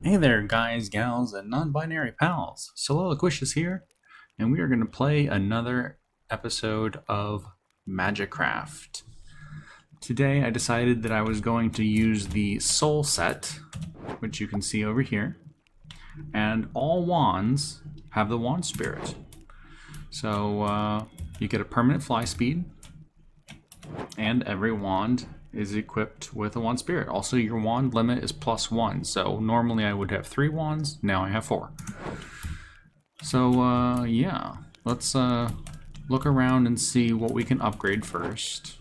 Hey there, guys, gals, and non-binary pals. Soliloquicious here, and we are going to play another episode of Magicraft. Today, I decided that I was going to use the Soul set, which you can see over here, and all wands have the Wand Spirit. So you get a permanent fly speed, and every wand is equipped with a Wand Spirit. Also, your wand limit is +1, so normally I would have 3 wands, now I have 4. So, yeah, let's look around and see what we can upgrade first,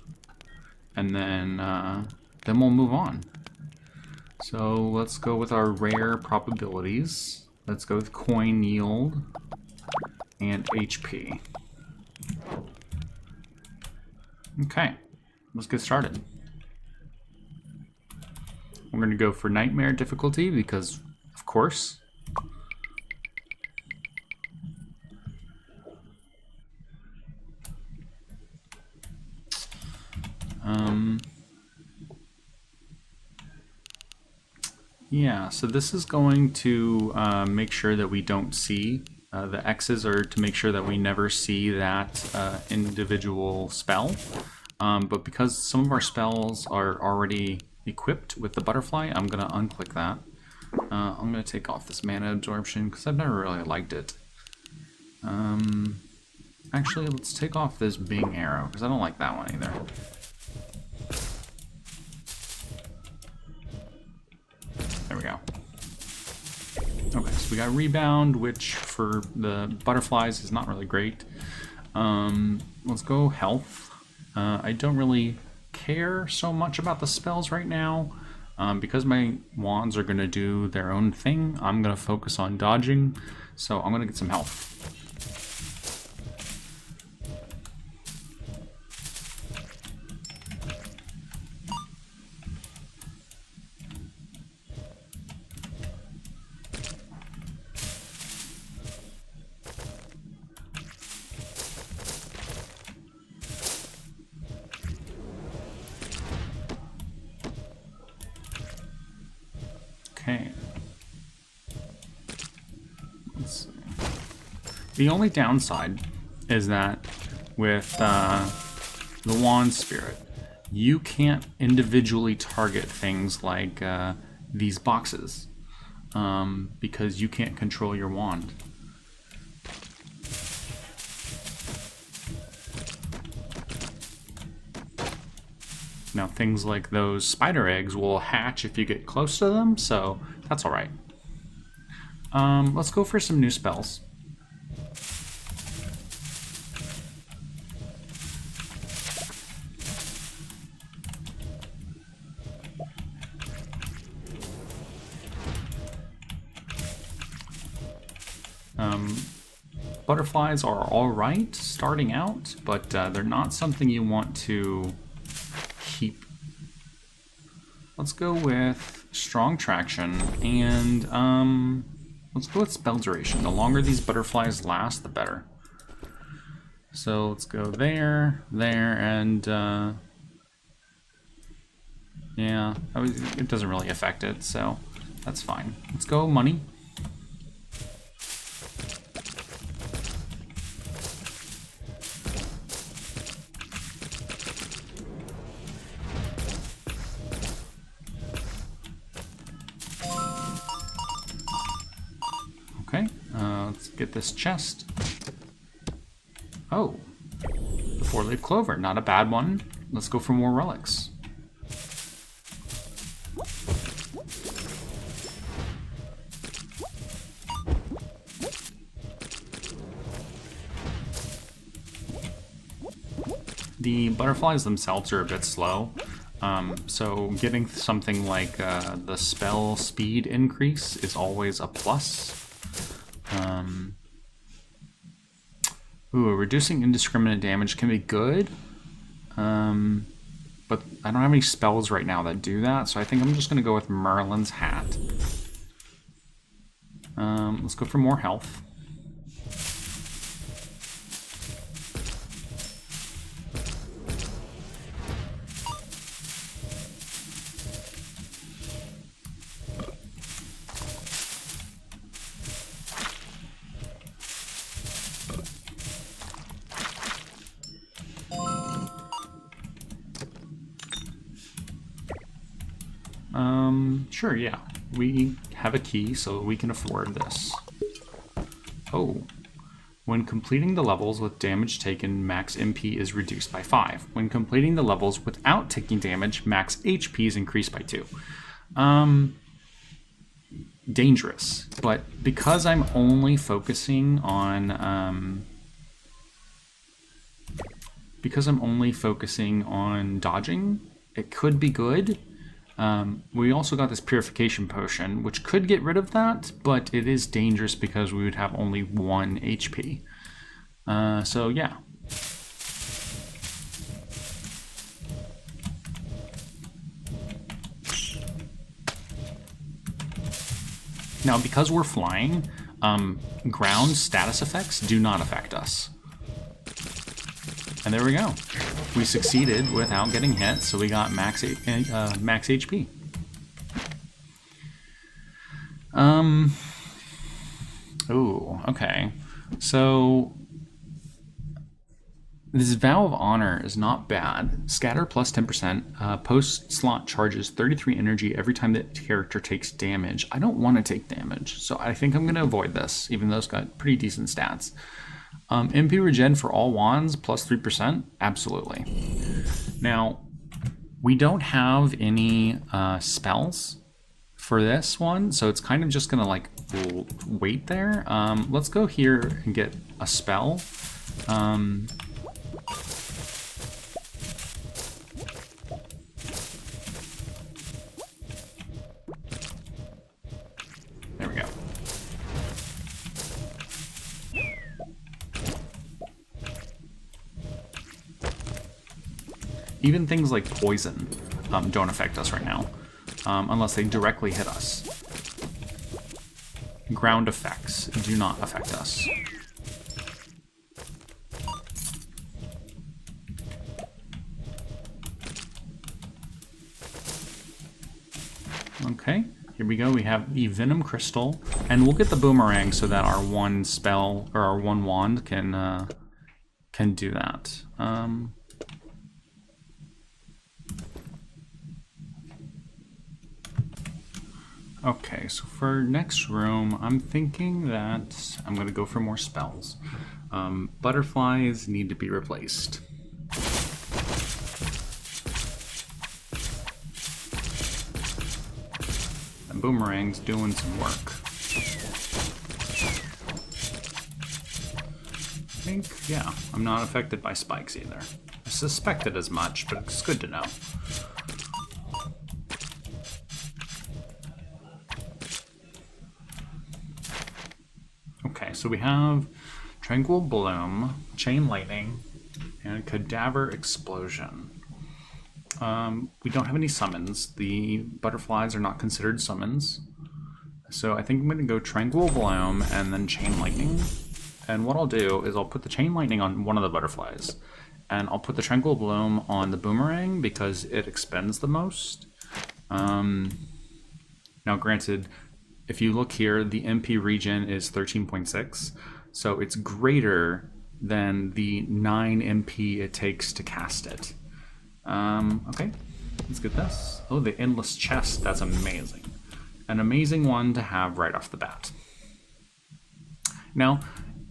and then we'll move on. So let's go with our rare probabilities. Let's go with coin yield and HP. Okay, let's get started. We're going to go for Nightmare difficulty because, of course. Yeah, so this is going to make sure that we don't see. The X's are to make sure that we never see that individual spell. But because some of our spells are already equipped with the butterfly, I'm going to unclick that. I'm going to take off this mana absorption because I've never really liked it. Actually, let's take off this Bing arrow because I don't like that one either. There we go. Okay, so we got rebound, which for the butterflies is not really great. Let's go health. I don't really care so much about the spells right now. Because my wands are going to do their own thing, I'm going to focus on dodging. So I'm going to get some health. Okay. Let's see. The only downside is that with the Wand Spirit, you can't individually target things like these boxes because you can't control your wand. Now, things like those spider eggs will hatch if you get close to them, so that's alright. Let's go for some new spells. Butterflies are alright starting out, but they're not something you want to keep. Let's go with strong traction, and let's go with spell duration. The longer these butterflies last, the better. So let's go there, and yeah, it doesn't really affect it, so that's fine. Let's go money. Okay, let's get this chest. Oh, the 4-leaf clover, not a bad one. Let's go for more relics. The butterflies themselves are a bit slow, so getting something like the spell speed increase is always a plus. Reducing indiscriminate damage can be good, but I don't have any spells right now that do that, so I think I'm just going to go with Merlin's Hat. Let's go for more health. Sure, yeah. We have a key, so we can afford this. Oh. When completing the levels with damage taken, max MP is reduced by 5. When completing the levels without taking damage, max HP is increased by 2. Dangerous. But because I'm only focusing on dodging, it could be good. We also got this purification potion, which could get rid of that, but it is dangerous because we would have only 1 HP. So yeah. Now, because we're flying, ground status effects do not affect us. And there we go. We succeeded without getting hit, so we got max HP. Ooh, okay. So this Vow of Honor is not bad. Scatter plus 10%. Post-slot charges 33 energy every time the character takes damage. I don't want to take damage, so I think I'm going to avoid this, even though it's got pretty decent stats. MP regen for all wands plus 3%? Absolutely. Now, we don't have any spells for this one, so it's kind of just going to like wait there. Let's go here and get a spell. There we go. Even things like poison don't affect us right now, unless they directly hit us. Ground effects do not affect us. Okay, here we go. We have the Venom Crystal, and we'll get the Boomerang so that our one spell, or our one wand can do that. Okay, so for next room, I'm thinking that I'm going to go for more spells. Butterflies need to be replaced. And Boomerang's doing some work. I think, yeah, I'm not affected by spikes either. I suspected as much, but it's good to know. Okay, so we have Tranquil Bloom, Chain Lightning, and Cadaver Explosion. We don't have any summons. The butterflies are not considered summons. So I think I'm going to go Tranquil Bloom and then Chain Lightning. And what I'll do is I'll put the Chain Lightning on one of the butterflies. And I'll put the Tranquil Bloom on the Boomerang because it expends the most. Now granted, if you look here, the MP regen is 13.6, so it's greater than the 9 MP it takes to cast it. Okay, let's get this. Oh, the Endless Chest, that's amazing. An amazing one to have right off the bat. Now,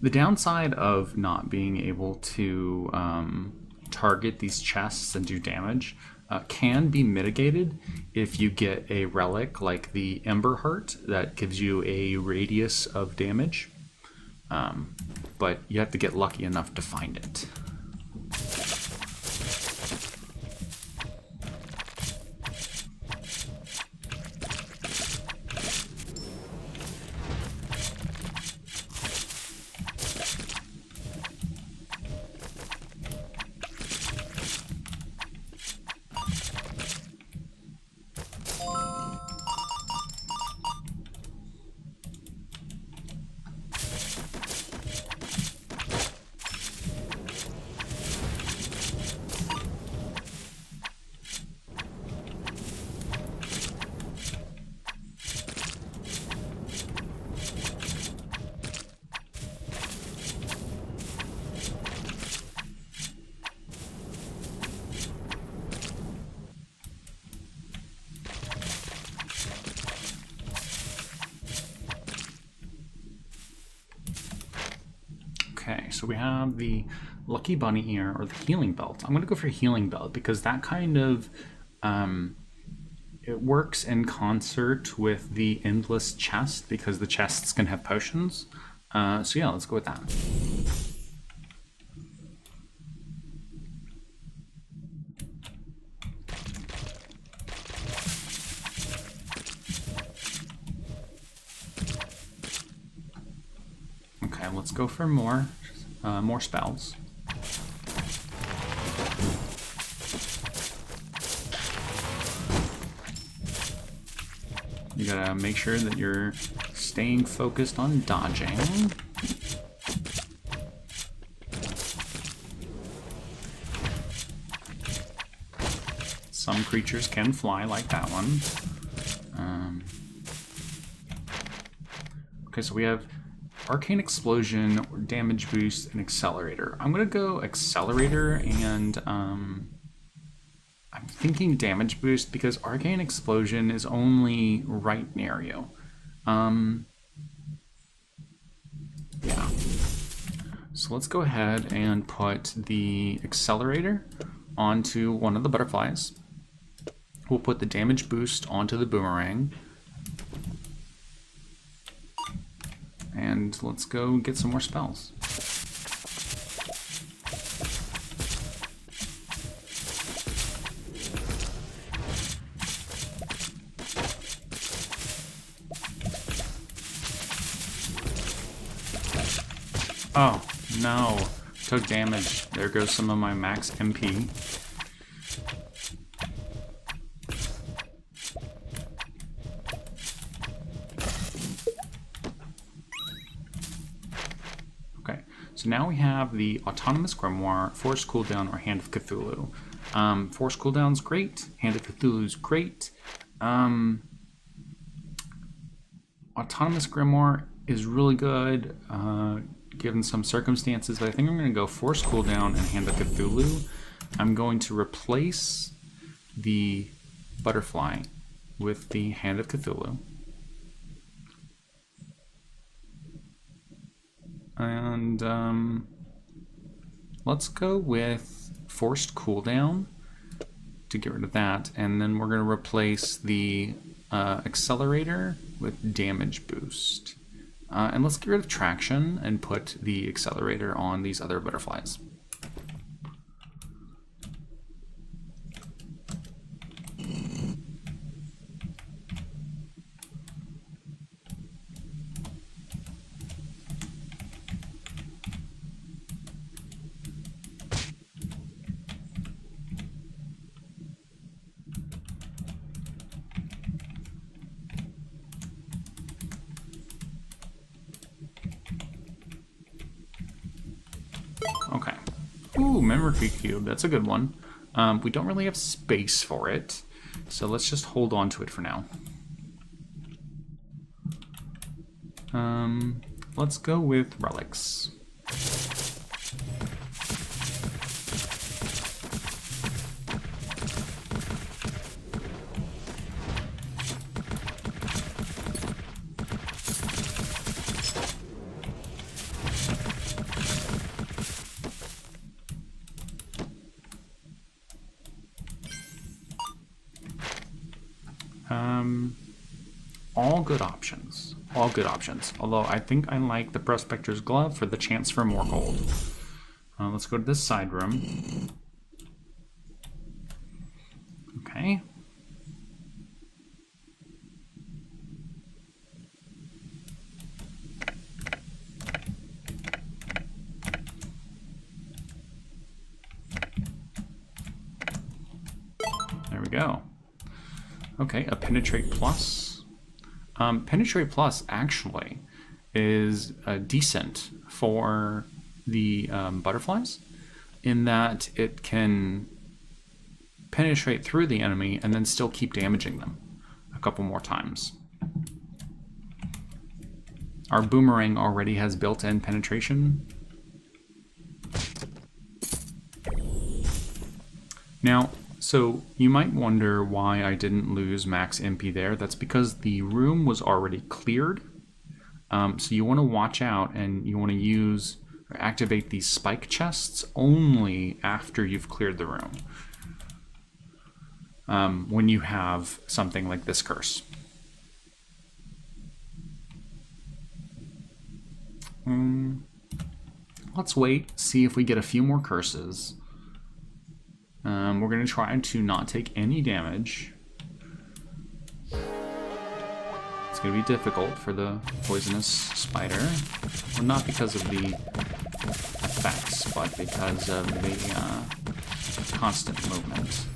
the downside of not being able to target these chests and do damage can be mitigated if you get a relic like the Ember Heart that gives you a radius of damage, but you have to get lucky enough to find it. Okay, so we have the Lucky Bunny ear or the Healing Belt. I'm going to go for Healing Belt because that kind of it works in concert with the Endless Chest because the chests can have potions. So yeah, let's go with that. Okay, let's go for more spells. You gotta make sure that you're staying focused on dodging. Some creatures can fly, like that one. Okay, so we have Arcane Explosion, Damage Boost, and Accelerator. I'm gonna go Accelerator and I'm thinking Damage Boost because Arcane Explosion is only right near you. Yeah. So let's go ahead and put the Accelerator onto one of the butterflies. We'll put the Damage Boost onto the boomerang. And let's go get some more spells. Oh, no. Took damage. There goes some of my max MP. Okay, so now we have the Autonomous Grimoire, Force Cooldown, or Hand of Cthulhu. Force Cooldown's great. Hand of Cthulhu's great. Autonomous Grimoire is really good. Given some circumstances, but I think I'm going to go Force Cooldown and Hand of Cthulhu. I'm going to replace the butterfly with the Hand of Cthulhu. And let's go with Forced Cooldown to get rid of that, and then we're going to replace the Accelerator with Damage Boost. And let's get rid of Traction and put the Accelerator on these other butterflies. Okay. Ooh, Memory Cube. That's a good one. We don't really have space for it, so let's just hold on to it for now. Let's go with Relics. All good options. All good options. Although I think I like the Prospector's Glove for the chance for more gold. Let's go to this side room. Okay. There we go. Okay, a Penetrate Plus. Penetrate Plus actually is decent for the butterflies in that it can penetrate through the enemy and then still keep damaging them a couple more times. Our boomerang already has built-in penetration. Now, so you might wonder why I didn't lose max MP there. That's because the room was already cleared. So you want to watch out and you want to use activate these spike chests only after you've cleared the room. When you have something like this curse. Let's wait, see if we get a few more curses. We're going to try to not take any damage. It's going to be difficult for the poisonous spider. Well, not because of the effects, but because of the constant movement.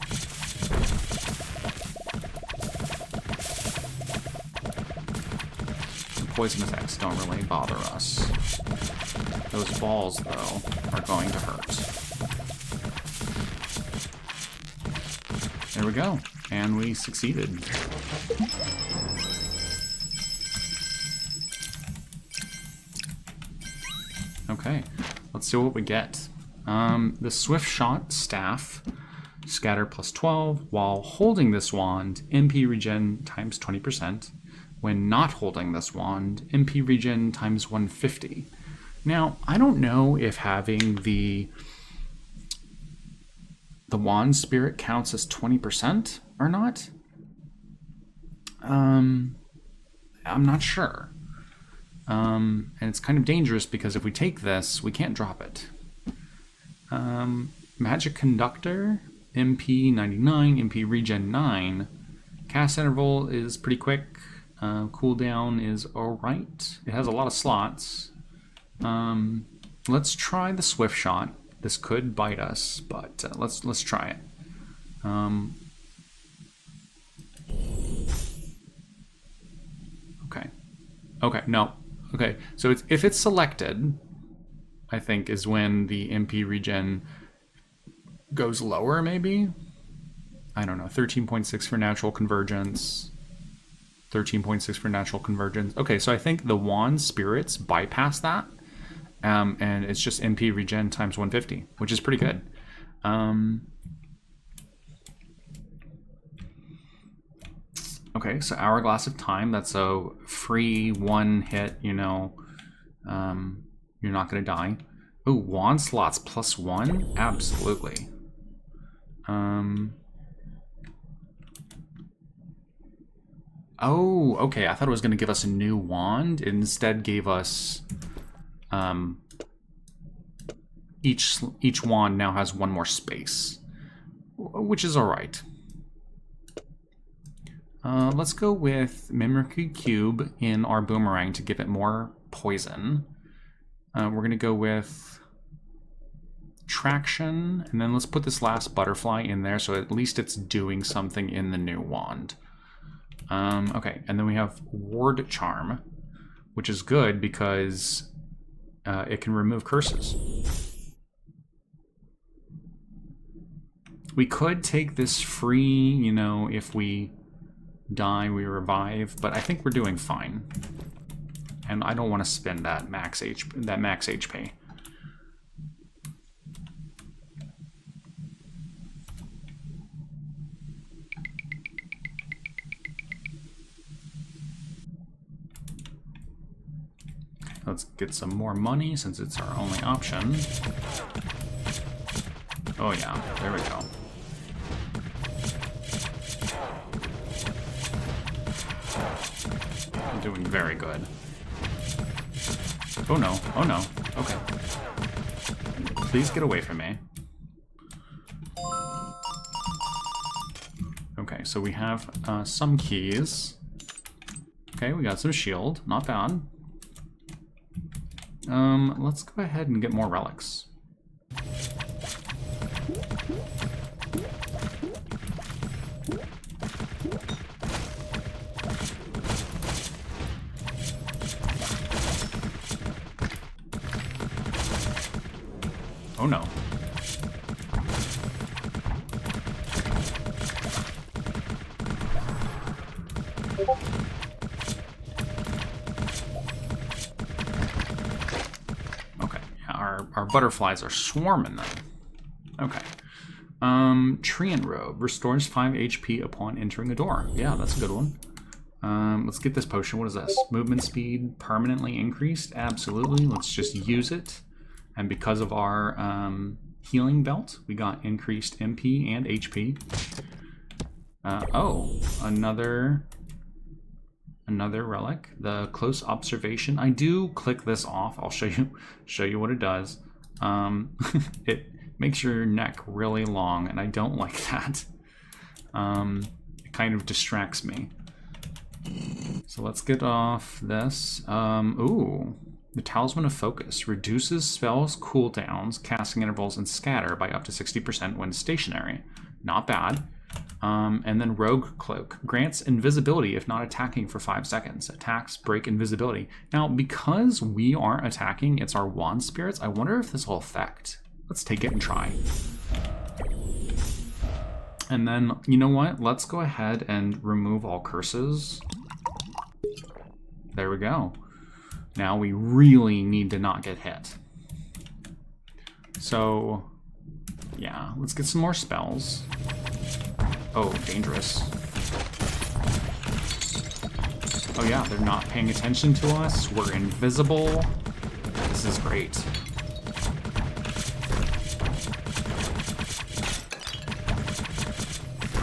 The poison effects don't really bother us. Those balls, though, are going to hurt. There we go. And we succeeded. Okay, let's see what we get. The Swift Shot Staff, scatter plus 12. While holding this wand, MP regen times 20%. When not holding this wand, MP regen times 150. Now, I don't know if having the wand spirit counts as 20% or not. I'm not sure. And it's kind of dangerous because if we take this, we can't drop it. Magic Conductor, MP 99, MP regen 9. Cast interval is pretty quick. Cooldown is alright. It has a lot of slots. Let's try the Swift Shot. This could bite us, but let's try it. Okay, no. Okay, so if it's selected, I think is when the MP regen goes lower, maybe? I don't know, 13.6 for natural convergence, 13.6 for natural convergence. Okay, so I think the wand spirits bypass that, and it's just MP regen times 150, which is pretty good. Okay, so Hourglass of Time, that's a free one hit, you know, you're not going to die. Ooh, wand slots plus 1? Absolutely. Oh, okay, I thought it was going to give us a new wand. It instead gave us... each wand now has one more space, which is alright. Let's go with Mimicry Cube in our boomerang to give it more poison. We're going to go with Traction, and then let's put this last butterfly in there so at least it's doing something in the new wand. Okay, and then we have Ward Charm, which is good because it can remove curses. We could take this free, you know, if we die, we revive, but I think we're doing fine. And I don't want to spend that max HP. Let's get some more money since it's our only option. Oh yeah, there we go. I'm doing very good. Oh no, oh no, okay. Please get away from me. Okay, so we have some keys. Okay, we got some shield, not bad. Let's go ahead and get more relics. Oh no. Okay, yeah, our butterflies are swarming them. Okay. Treant Robe restores 5 HP upon entering a door. Yeah, that's a good one. Let's get this potion. What is this? Movement speed permanently increased? Absolutely. Let's just use it. And because of our healing belt, we got increased MP and HP. Oh, another relic, the close observation. I do click this off. I'll show you what it does. It makes your neck really long, and I don't like that. It kind of distracts me. So let's get off this. Ooh, the Talisman of Focus reduces spells cooldowns, casting intervals, and scatter by up to 60% when stationary. Not bad. And then Rogue Cloak grants invisibility if not attacking for 5 seconds. Attacks break invisibility. Now, because we aren't attacking, it's our wand spirits. I wonder if this will affect. Let's take it and try. And then, you know what? Let's go ahead and remove all curses. There we go. Now we really need to not get hit. So, yeah, let's get some more spells. Oh, dangerous. Oh yeah, they're not paying attention to us. We're invisible. This is great.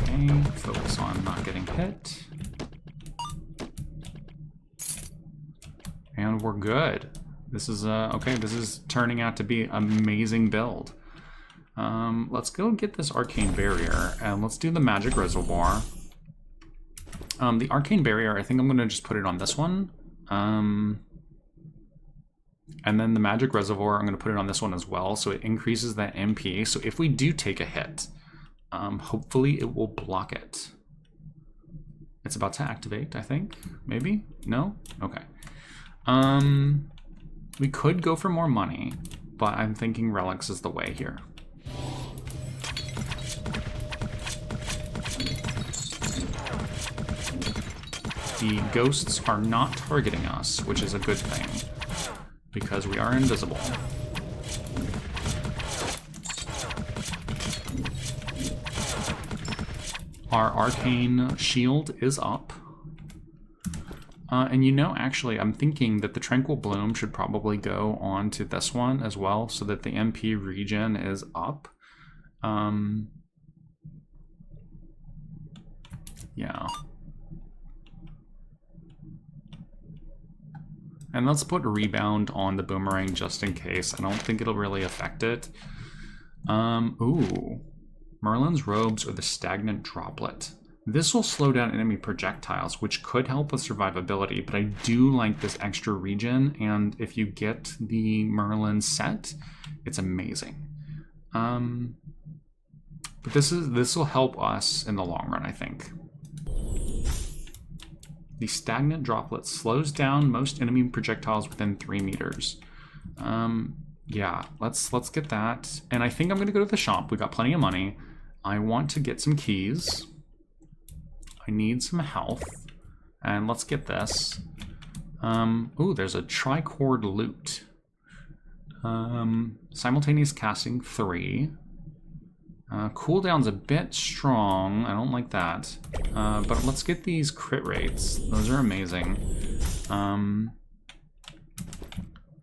Okay, focus on not getting hit. And we're good. This is, okay, this is turning out to be an amazing build. Let's go get this Arcane Barrier, and let's do the Magic Reservoir. The Arcane Barrier, I think I'm going to just put it on this one. And then the Magic Reservoir, I'm going to put it on this one as well, so it increases that MP. So if we do take a hit, hopefully it will block it. It's about to activate, I think. Maybe? No? Okay. We could go for more money, but I'm thinking relics is the way here. The ghosts are not targeting us, which is a good thing, because we are invisible. Our arcane shield is up. And you know, actually, I'm thinking that the Tranquil Bloom should probably go on to this one as well, so that the MP regen is up. Yeah. And let's put Rebound on the Boomerang just in case. I don't think it'll really affect it. Ooh. Merlin's Robes or the Stagnant Droplet. This will slow down enemy projectiles, which could help with survivability, but I do like this extra regen, and if you get the Merlin set, it's amazing. But this will help us in the long run, I think. The Stagnant Droplet slows down most enemy projectiles within 3 meters. Yeah, let's get that. And I think I'm gonna go to the shop. We got plenty of money. I want to get some keys. I need some health. And let's get this. Ooh, there's a tricord loot. Simultaneous casting 3. Cooldown's a bit strong. I don't like that. But let's get these crit rates. Those are amazing. And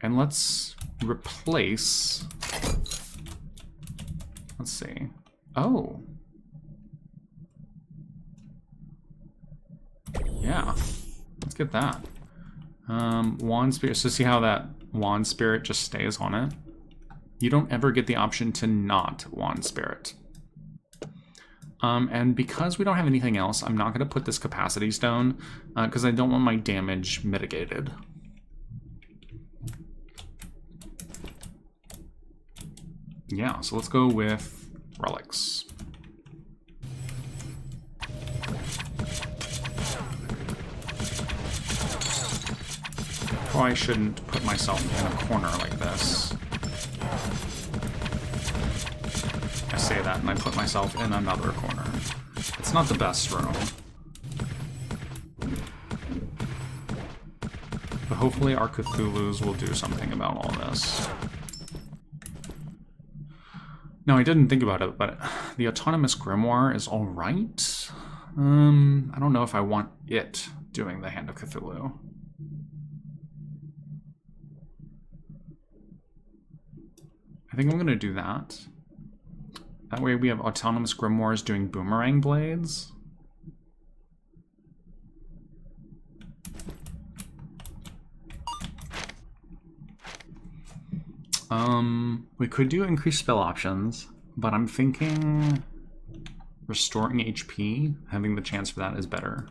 let's replace... Let's see. Oh. Yeah. Let's get that. Wand Spirit. So see how that Wand Spirit just stays on it? You don't ever get the option to not Wand Spirit. And because we don't have anything else, I'm not going to put this Capacity Stone because I don't want my damage mitigated. Yeah, so let's go with relics. Probably shouldn't put myself in a corner like this. I say that and I put myself in another corner. It's not the best room. But hopefully our Cthulhus will do something about all this. No, I didn't think about it, but the Autonomous Grimoire is alright. I don't know if I want it doing the Hand of Cthulhu. I think I'm going to do that. That way we have autonomous grimoires doing boomerang blades. We could do increased spell options, but I'm thinking restoring HP, having the chance for that is better.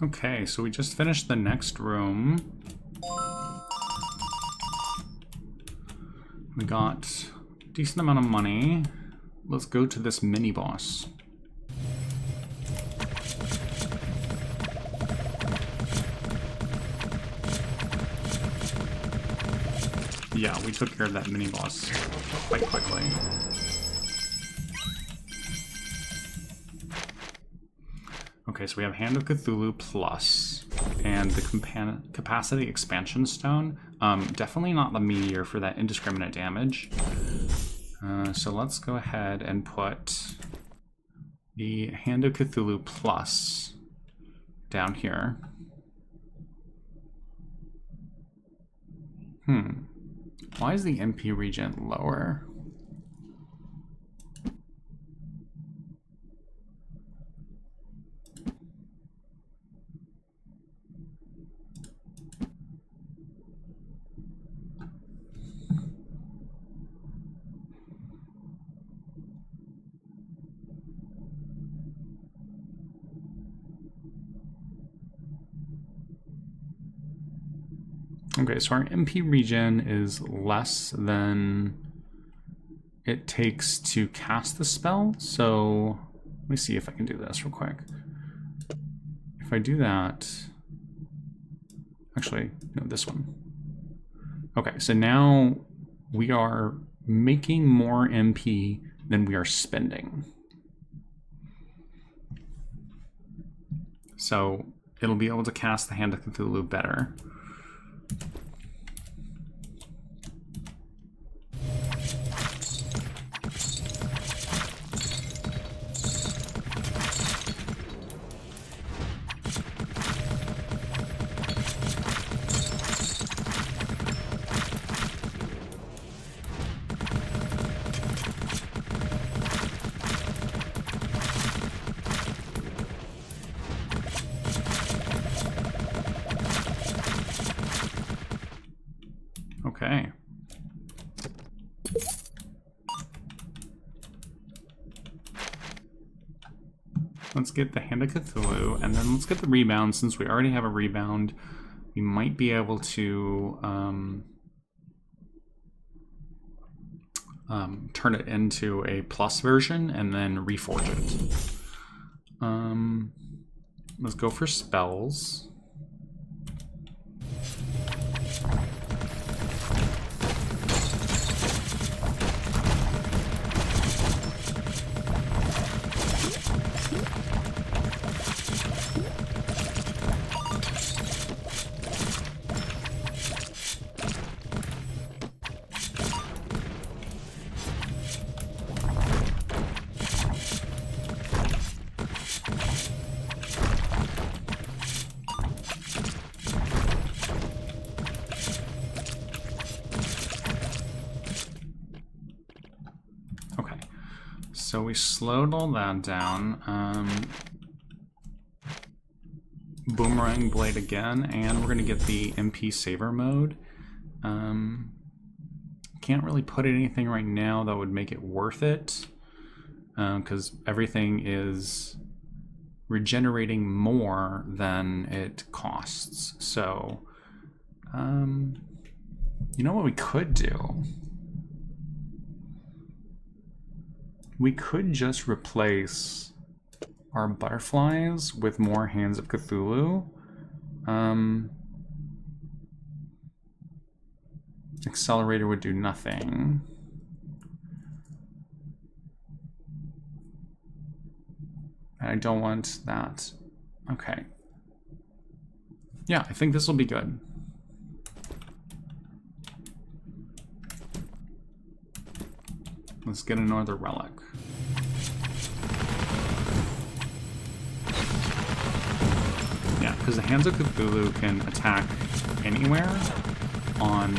Okay, so we just finished the next room. We got a decent amount of money. Let's go to this mini-boss. Yeah, we took care of that mini-boss quite quickly. Okay, so we have Hand of Cthulhu Plus and the Capacity Expansion Stone. Definitely not the Meteor for that indiscriminate damage. So let's go ahead and put the Hand of Cthulhu Plus down here. Why is the MP regen lower? Okay, so our MP regen is less than it takes to cast the spell. So let me see if I can do this real quick. If I do that, actually, no, this one. Okay, so now we are making more MP than we are spending. So it'll be able to cast the Hand of Cthulhu better. Okay. Let's get the Hand of Cthulhu, and then let's get the rebound. Since we already have a rebound, we might be able to turn it into a plus version and then reforge it. Let's go for spells. So we slowed all that down. Boomerang blade again, and we're gonna get the MP saver mode. Can't really put anything right now that would make it worth it, because everything is regenerating more than it costs. So, you know what we could do? We could just replace our butterflies with more Hands of Cthulhu. Accelerator would do nothing. I don't want that. Okay. Yeah, I think this will be good. Let's get another relic. Yeah, because the Hands of Cthulhu can attack anywhere on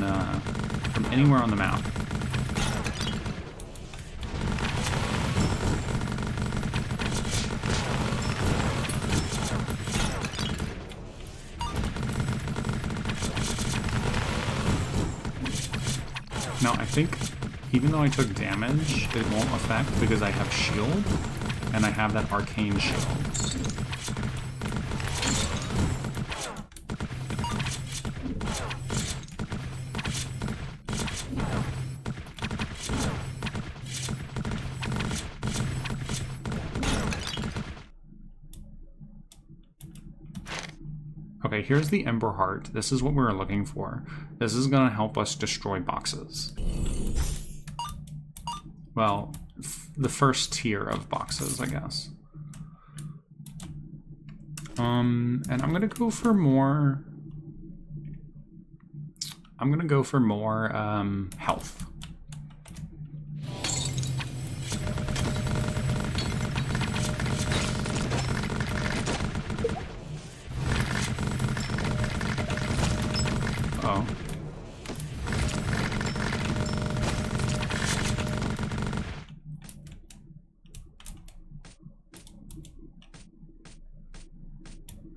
from anywhere on the map. Now, I think even though I took damage, it won't affect because I have shield, and I have that arcane shield. Okay, here's the Ember Heart. This is what we were looking for. This is going to help us destroy boxes. Well, the first tier of boxes, I guess. And I'm going to go for more... I'm going to go for more health. Oh.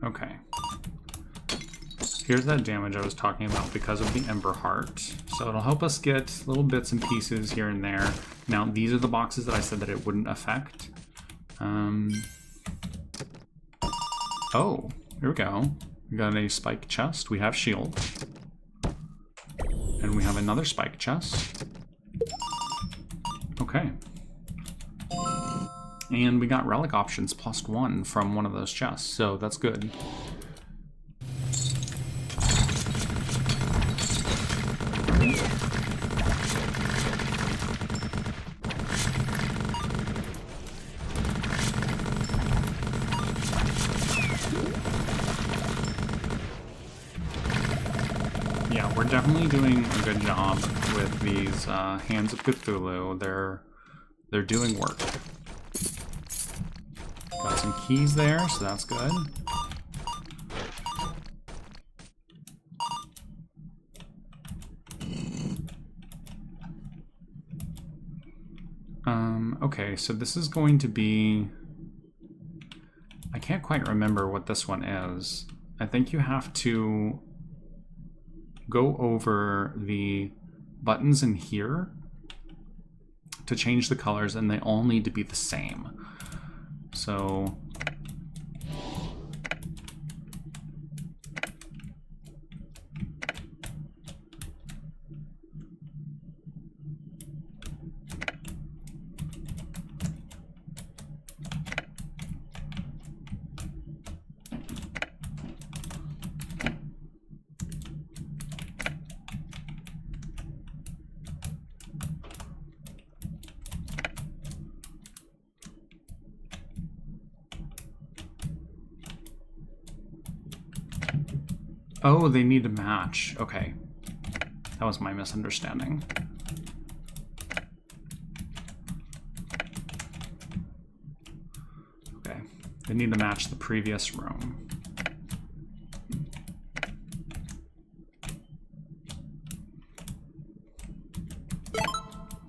Okay. Here's that damage I was talking about because of the Ember Heart. So it'll help us get little bits and pieces here and there. Now, these are the boxes that I said that it wouldn't affect. Oh, here we go. We got a spike chest. We have shield. And we have another spike chest. Okay. And we got relic options +1 from one of those chests, so that's good. Yeah, we're definitely doing a good job with these Hands of Cthulhu. They're doing work. Got some keys there, so that's good. Okay, so this is going to be... I can't quite remember what this one is. I think you have to go over the buttons in here to change the colors, and they all need to be the same. So oh, they need to match. Okay. That was my misunderstanding. Okay. They need to match the previous room.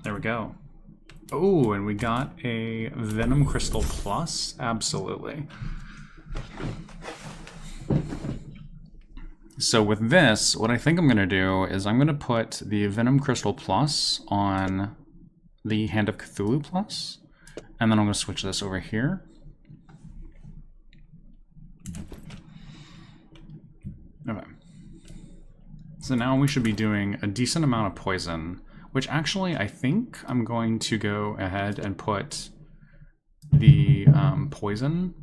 There we go. Oh, and we got a Venom Crystal Plus? Absolutely. So with this, what I think I'm going to do is I'm going to put the Venom Crystal Plus on the Hand of Cthulhu Plus, and then I'm going to switch this over here. Okay. So now we should be doing a decent amount of poison, which actually I think I'm going to go ahead and put the poison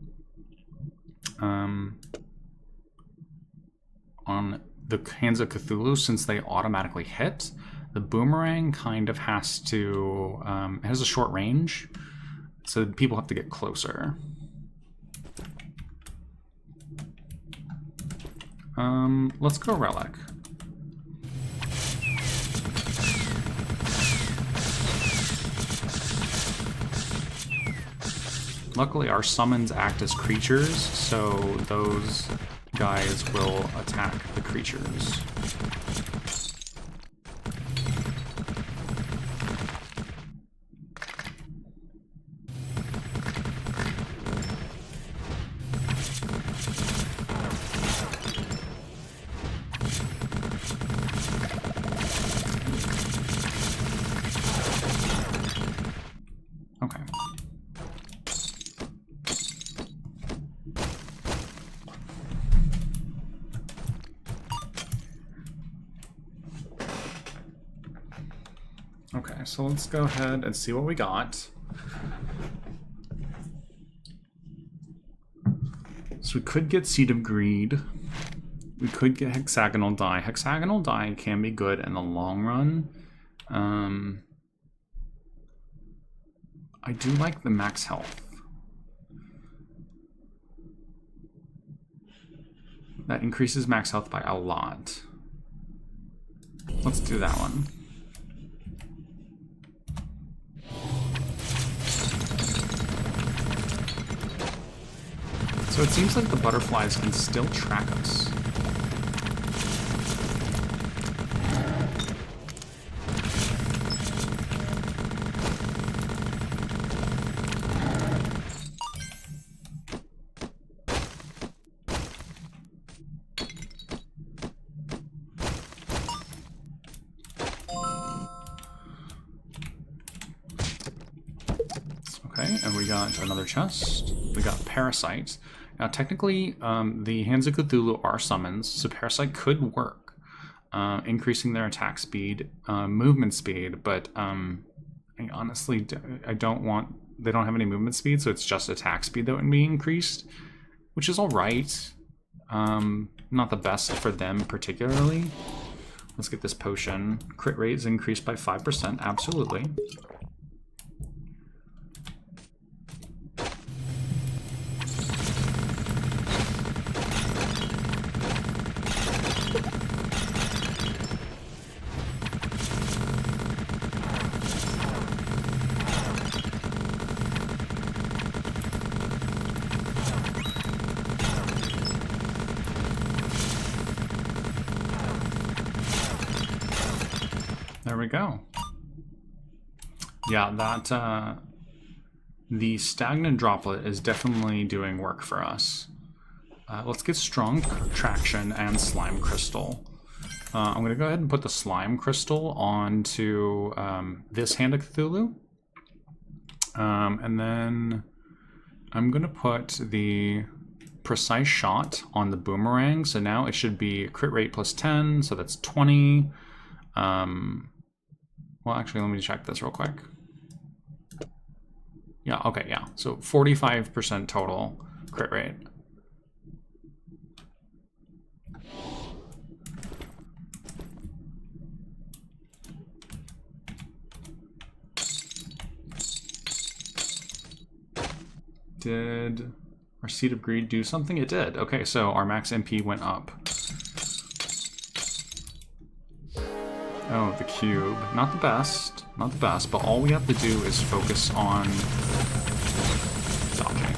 on the Hands of Cthulhu, since they automatically hit. The boomerang kind of has to, it has a short range, so people have to get closer. Let's go Relic. Luckily, our summons act as creatures, so those guys will attack the creatures. Okay. Okay, so let's go ahead and see what we got. So we could get Seed of Greed. We could get Hexagonal Die. Hexagonal Die can be good in the long run. I do like the max health. That increases max health by a lot. Let's do that one. So it seems like the butterflies can still track us. Okay, and we got another chest. We got Parasite. Now, technically, the Hands of Cthulhu are summons, so Parasite could work, increasing their attack speed, movement speed, but I honestly, I don't want, they don't have any movement speed, so it's just attack speed that would be increased, which is alright. Not the best for them particularly. Let's get this potion. Crit rate is increased by 5%, absolutely. There we go. Yeah, that the stagnant droplet is definitely doing work for us. Let's get strong traction and slime crystal. I'm gonna go ahead and put the slime crystal onto this Hand of Cthulhu. And then I'm gonna put the precise shot on the boomerang. So now it should be crit rate plus 10, so that's 20. Well, actually, let me check this real quick. Yeah, okay, yeah. So 45% total crit rate. Did our Seed of Greed do something? It did. Okay, so our max MP went up. Oh, the cube. Not the best. Not the best, but all we have to do is focus on dodging.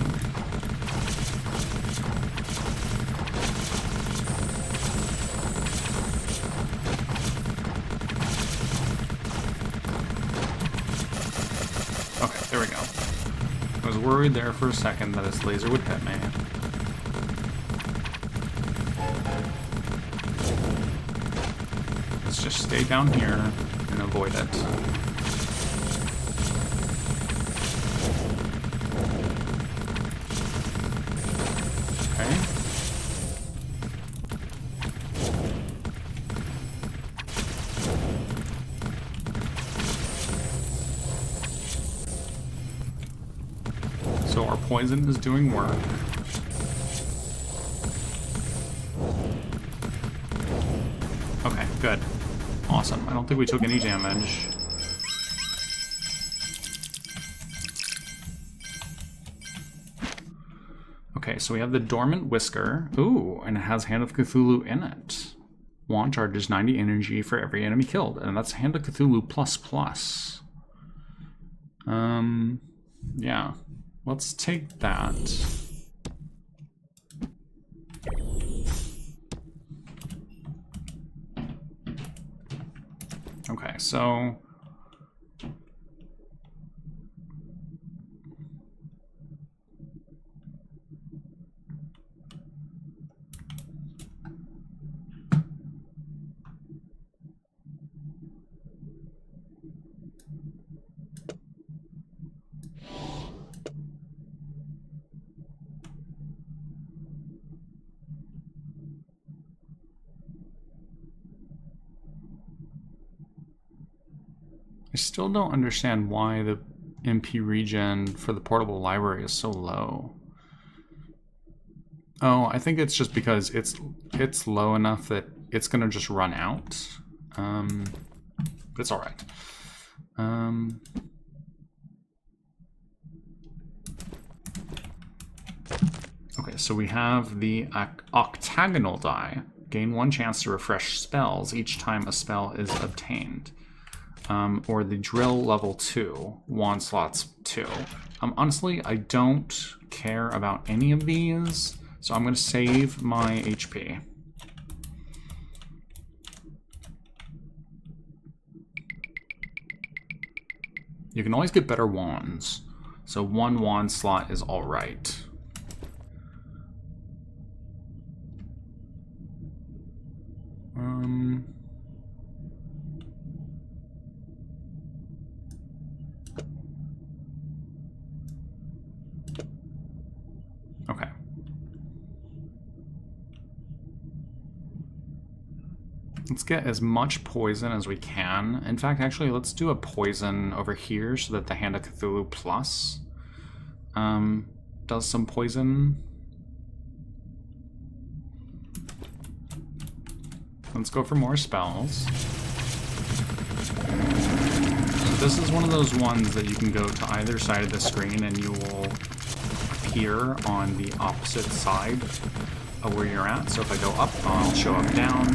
Okay, there we go. I was worried there for a second that his laser would hit me. Let's just stay down here and avoid it. Okay. So our poison is doing work. Okay, good. Awesome. I don't think we took any damage. Okay, so we have the Dormant Whisker. Ooh, and it has Hand of Cthulhu in it. Wand charges 90 energy for every enemy killed, and that's Hand of Cthulhu ++. Yeah. Let's take that. Okay, so I still don't understand why the MP regen for the portable library is so low. Oh, I think it's just because it's low enough that it's gonna just run out. But it's all right. Okay, so we have the octagonal die. Gain 1 chance to refresh spells each time a spell is obtained. Or the drill level 2, wand slots 2. Honestly, I don't care about any of these, so I'm going to save my HP. You can always get better wands, so 1 wand slot is alright. Okay. Let's get as much poison as we can. In fact, actually, let's do a poison over here so that the Hand of Cthulhu Plus does some poison. Let's go for more spells. So this is one of those ones that you can go to either side of the screen and you will appear on the opposite side of where you're at. So if I go up, I'll show up down.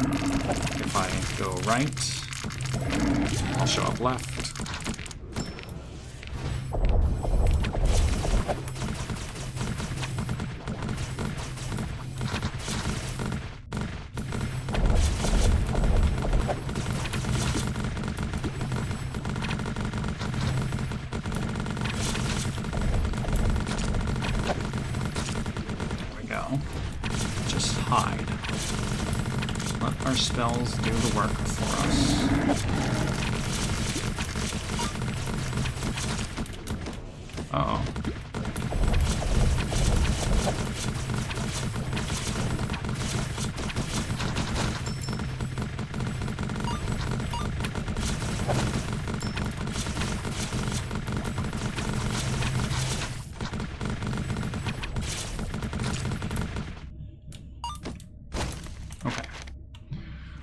If I go right, I'll show up left. Just hide. Let our spells do the work for us. Uh-oh.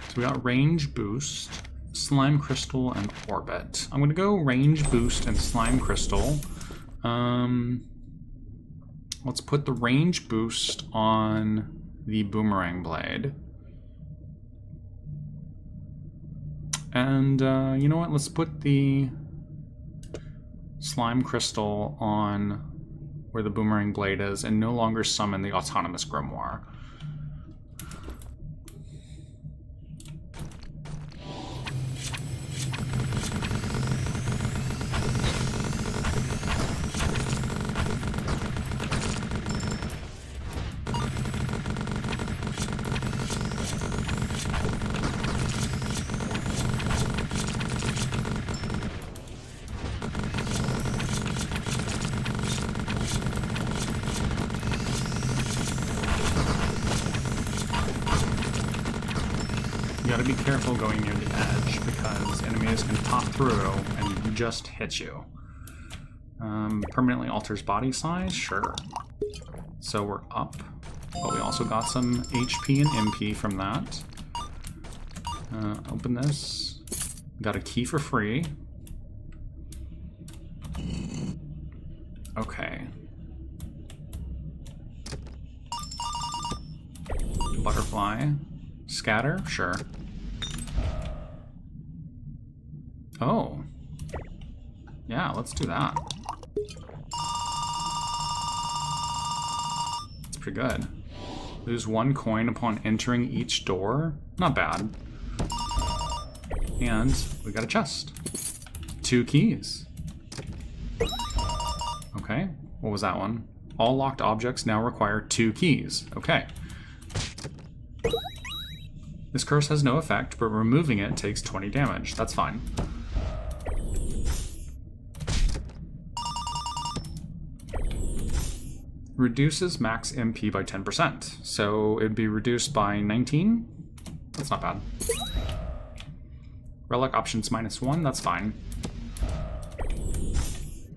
So we got range boost, slime crystal, and orbit. I'm gonna go range boost and slime crystal. Let's put the range boost on the boomerang blade. And you know what? Let's put the slime crystal on where the boomerang blade is and no longer summon the autonomous grimoire. You gotta be careful going near the edge because enemies can pop through and just hit you. Permanently alters body size? Sure. So we're up, but we also got some HP and MP from that. Open this. Got a key for free. Okay. Butterfly. Scatter? Sure. Oh. Yeah, let's do that. That's pretty good. Lose 1 coin upon entering each door. Not bad. And we got a chest. 2 keys. Okay, what was that one? All locked objects now require 2 keys. Okay. This curse has no effect, but removing it takes 20 damage. That's fine. Reduces max MP by 10%. So it'd be reduced by 19? That's not bad. Relic options -1, that's fine.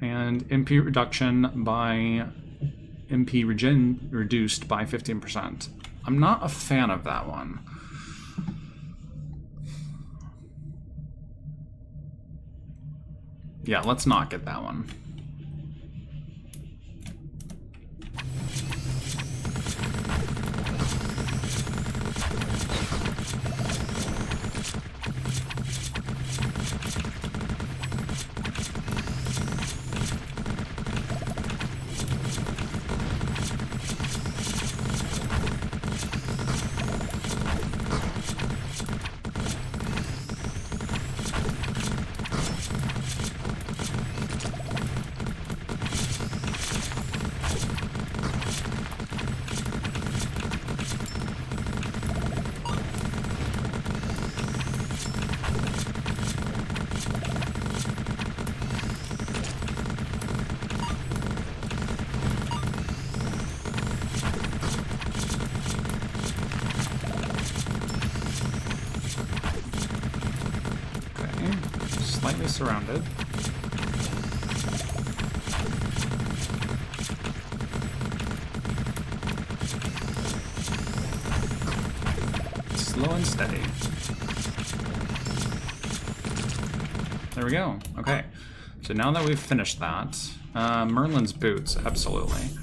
And MP reduction by MP regen reduced by 15%. I'm not a fan of that one. Yeah, let's not get that one. Slightly surrounded. Slow and steady. There we go. Okay. So now that we've finished that, Merlin's boots, absolutely.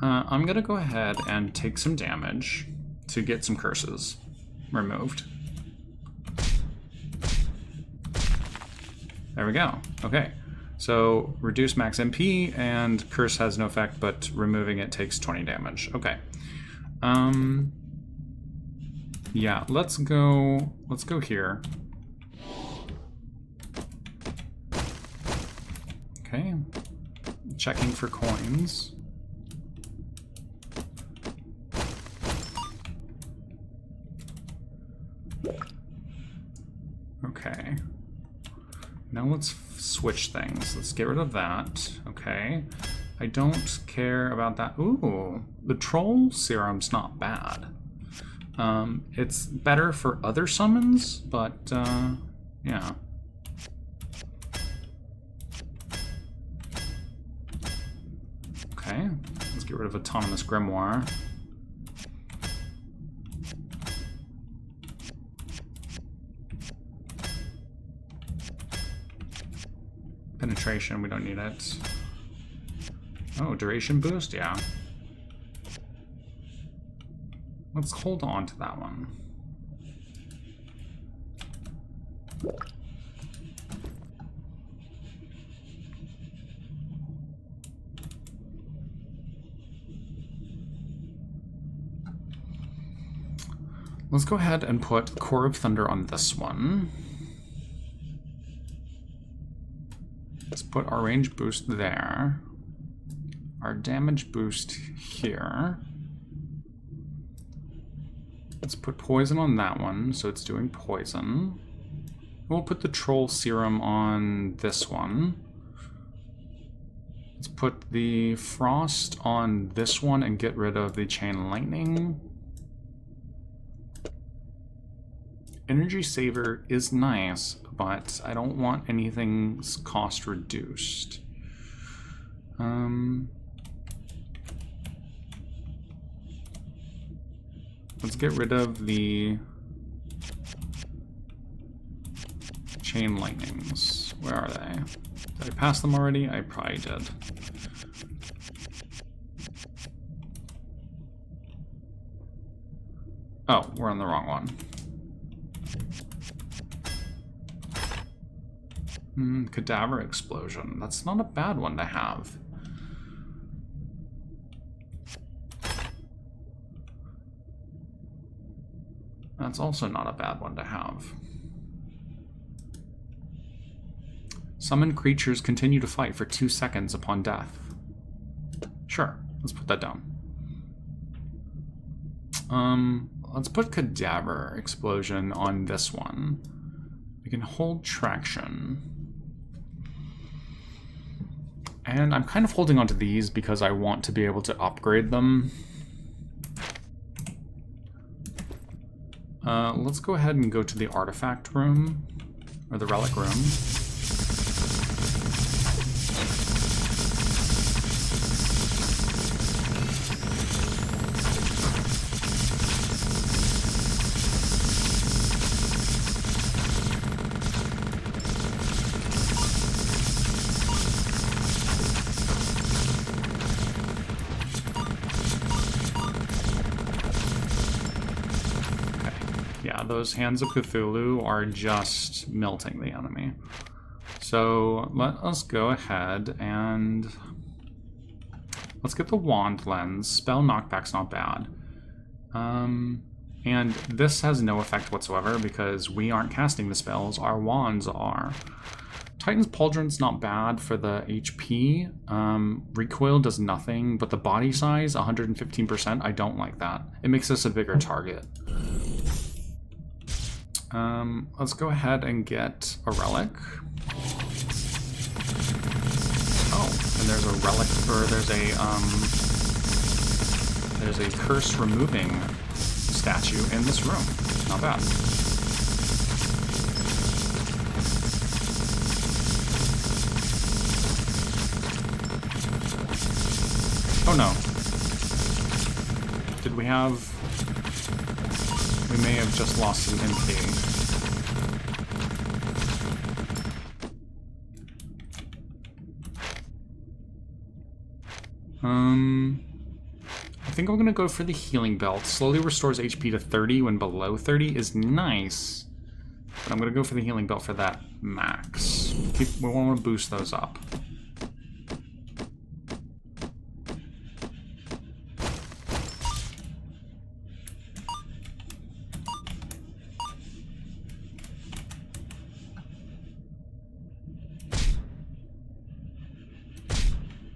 I'm gonna go ahead and take some damage to get some curses removed. There we go. Okay. So reduce max MP and curse has no effect, but removing it takes 20 damage. Okay. Yeah, let's go here. Okay. Checking for coins. Okay. Now let's switch things. Let's get rid of that. Okay. I don't care about that. Ooh, the troll serum's not bad. It's better for other summons, but yeah. Okay, let's get rid of Autonomous Grimoire. Penetration, we don't need it. Oh, duration boost, yeah. Let's hold on to that one. Let's go ahead and put Core of Thunder on this one. Let's put our range boost there. Our damage boost here. Let's put poison on that one, so it's doing poison. We'll put the troll serum on this one. Let's put the frost on this one and get rid of the chain lightning. Energy saver is nice, but I don't want anything's cost reduced. Let's get rid of the chain lightnings. Where are they? Did I pass them already? I probably did. Oh, we're on the wrong one. Cadaver explosion. That's not a bad one to have. That's also not a bad one to have. Summoned creatures continue to fight for 2 seconds upon death. Sure, let's put that down. Let's put Cadaver Explosion on this one. We can hold traction. And I'm kind of holding on to these because I want to be able to upgrade them. Let's go ahead and go to the artifact room, or the relic room. Those Hands of Cthulhu are just melting the enemy. So let us go ahead and let's get the wand lens. Spell knockback's not bad. And this has no effect whatsoever because we aren't casting the spells, our wands are. Titan's Pauldron's not bad for the HP. Recoil does nothing, but the body size, 115%, I don't like that. It makes us a bigger target. Let's go ahead and get a relic. Oh, and there's a relic, or there's a curse removing statue in this room. Not bad. Oh no. Did we have... We may have just lost an MP. I think I'm gonna go for the healing belt. Slowly restores HP to 30 when below 30 is nice. But I'm gonna go for the healing belt for that max. We want to boost those up.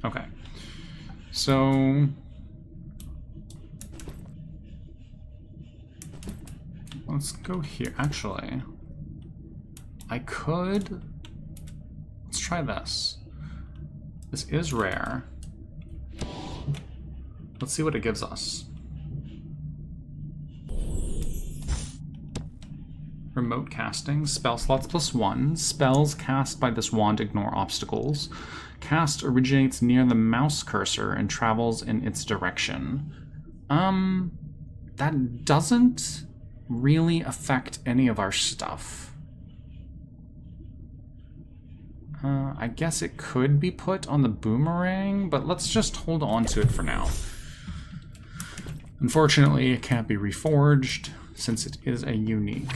Okay. So let's go here. Actually, I could... Let's try this. This is rare. Let's see what it gives us. Remote casting. Spell slots +1. Spells cast by this wand ignore obstacles. Cast originates near the mouse cursor and travels in its direction. That doesn't really affect any of our stuff. I guess it could be put on the boomerang, but let's just hold on to it for now. Unfortunately, it can't be reforged since it is a unique.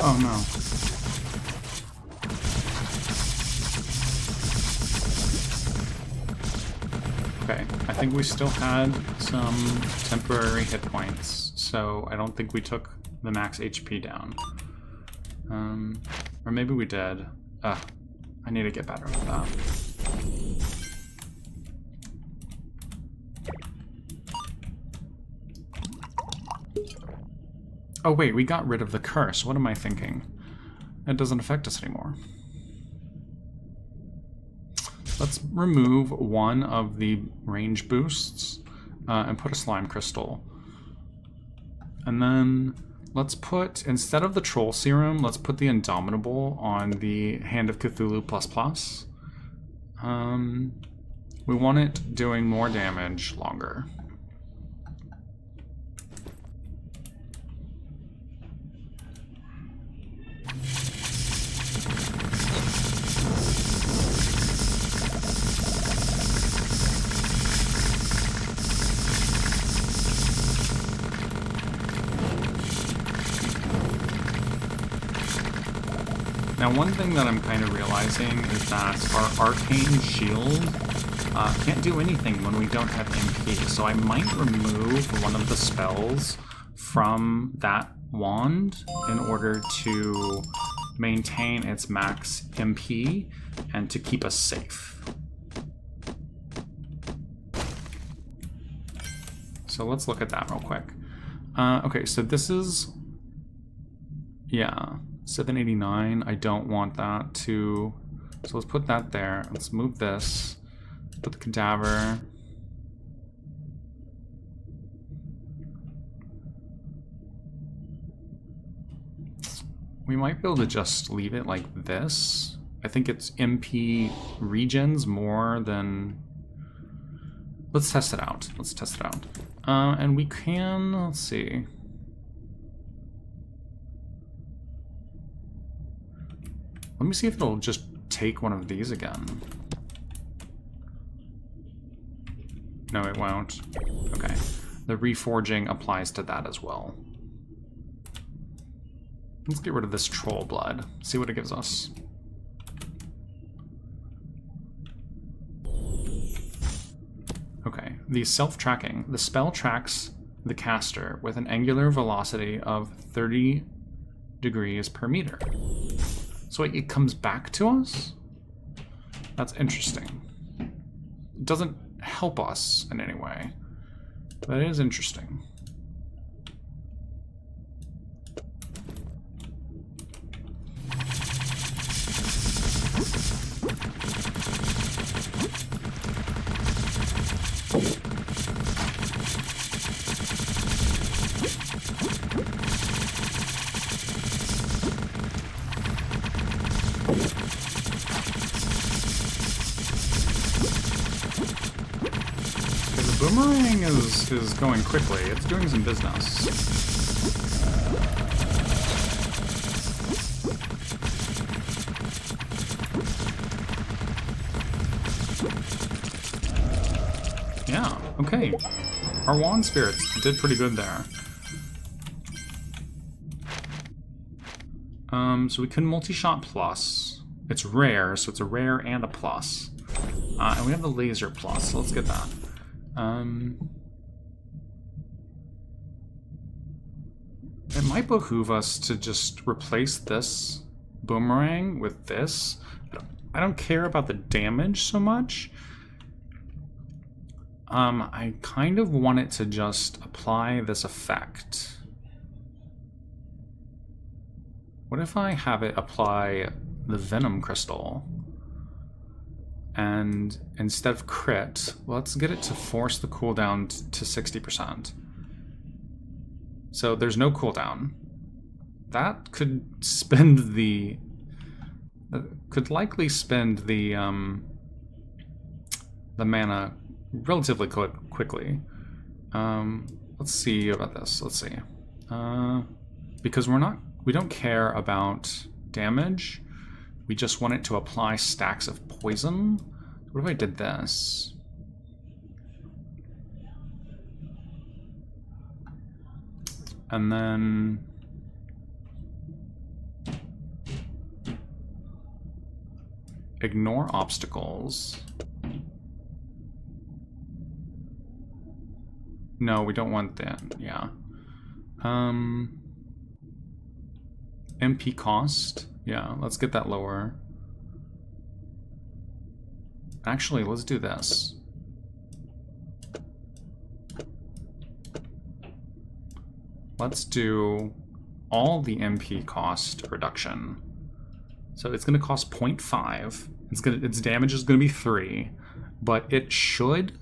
Oh no. Okay, I think we still had some temporary hit points, so I don't think we took the max HP down. Or maybe we did. I need to get better at that. Oh wait, we got rid of the curse. What am I thinking? It doesn't affect us anymore. Let's remove one of the range boosts and put a slime crystal. And then let's put, instead of the troll serum, let's put the Indomitable on the Hand of Cthulhu ++. We want it doing more damage longer. Now, one thing that I'm kind of realizing is that our arcane shield can't do anything when we don't have MP, so I might remove one of the spells from that wand in order to maintain its max MP and to keep us safe. So let's look at that real quick. Okay, so this is, yeah, 789. I don't want that to, so let's put that there. Let's move this, put the cadaver. We might be able to just leave it like this. I think it's MP regens more than... Let's test it out. Let's test it out. And we can, let's see. Let me see if it'll just take one of these again. No, it won't. Okay. The reforging applies to that as well. Let's get rid of this troll blood. See what it gives us. Okay, the self-tracking. The spell tracks the caster with an angular velocity of 30 degrees per meter. So it comes back to us? That's interesting. It doesn't help us in any way, but it is interesting. The boomerang is going quickly. It's doing some business. Yeah, okay. Our wand spirits did pretty good there. So we can multi-shot plus. It's rare, so it's a rare and a plus. And we have the laser plus, so let's get that. It might behoove us to just replace this boomerang with this. I don't care about the damage so much. I kind of want it to just apply this effect. What if I have it apply the Venom Crystal? And instead of crit, let's get it to force the cooldown to 60%. So there's no cooldown. That could spend the... could likely spend the mana relatively quickly. Let's see about this. Let's see. Because we don't care about damage. We just want it to apply stacks of poison. What if I did this? And then... ignore obstacles. No, we don't want that. Yeah. MP cost. Yeah, let's get that lower. Actually, let's do this. Let's do all the MP cost reduction. So it's going to cost 0.5. Its damage is going to be 3, but it should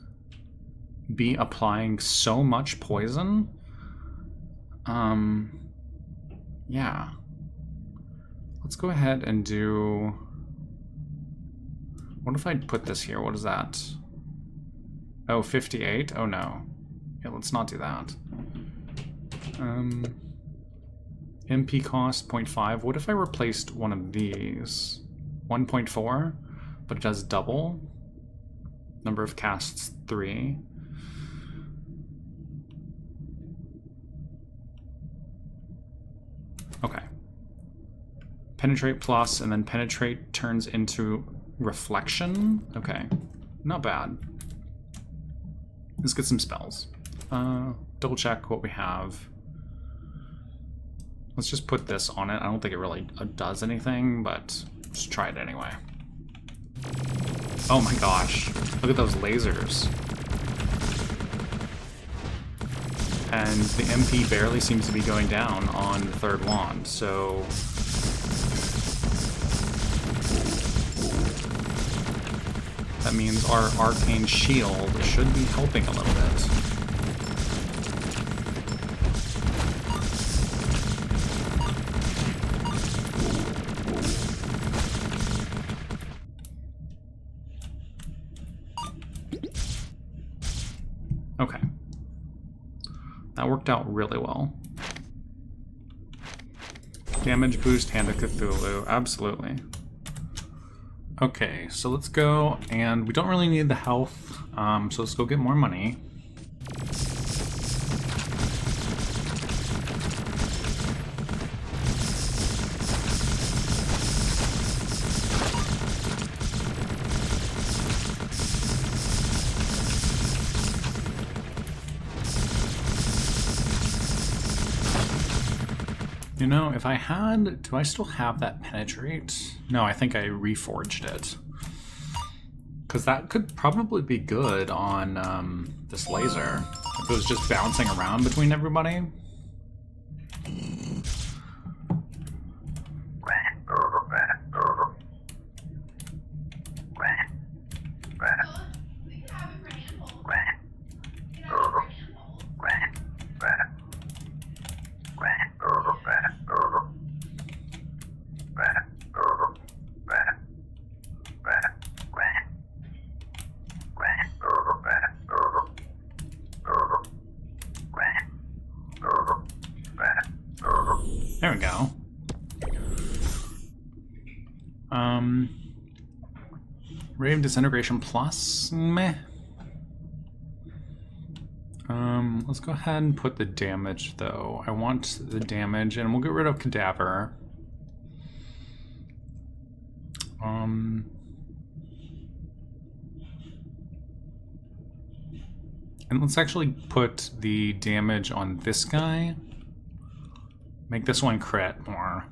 be applying so much poison. Yeah. Let's go ahead and do... What if I put this here? What is that? Oh, 58? Oh no. Yeah, let's not do that. MP cost 0.5. What if I replaced one of these? 1.4, but it does double. Number of casts 3. Penetrate plus, and then penetrate turns into reflection. Okay, not bad. Let's get some spells. Double check what we have. Let's just put this on it. I don't think it really does anything, but just try it anyway. Oh my gosh, look at those lasers. And the MP barely seems to be going down on the third wand, so... that means our arcane shield should be helping a little bit. Okay. That worked out really well. Damage boost, Hand of Cthulhu, absolutely. Okay, so let's go, and we don't really need the health, so let's go get more money. You know, if I had... do I still have that penetrate? No, I think I reforged it. Because that could probably be good on this laser. If it was just bouncing around between everybody. There we go. Ray of Disintegration plus? Meh. Let's go ahead and put the damage, though. I want the damage, and we'll get rid of Cadaver. And let's actually put the damage on this guy. Make this one crit more.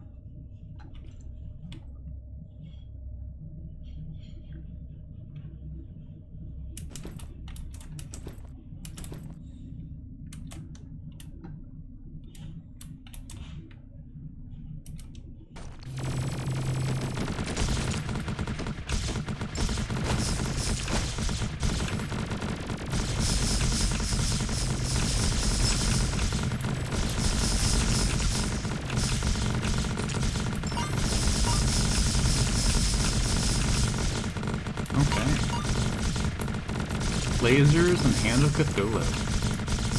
Lasers and Hand of Cthulhu.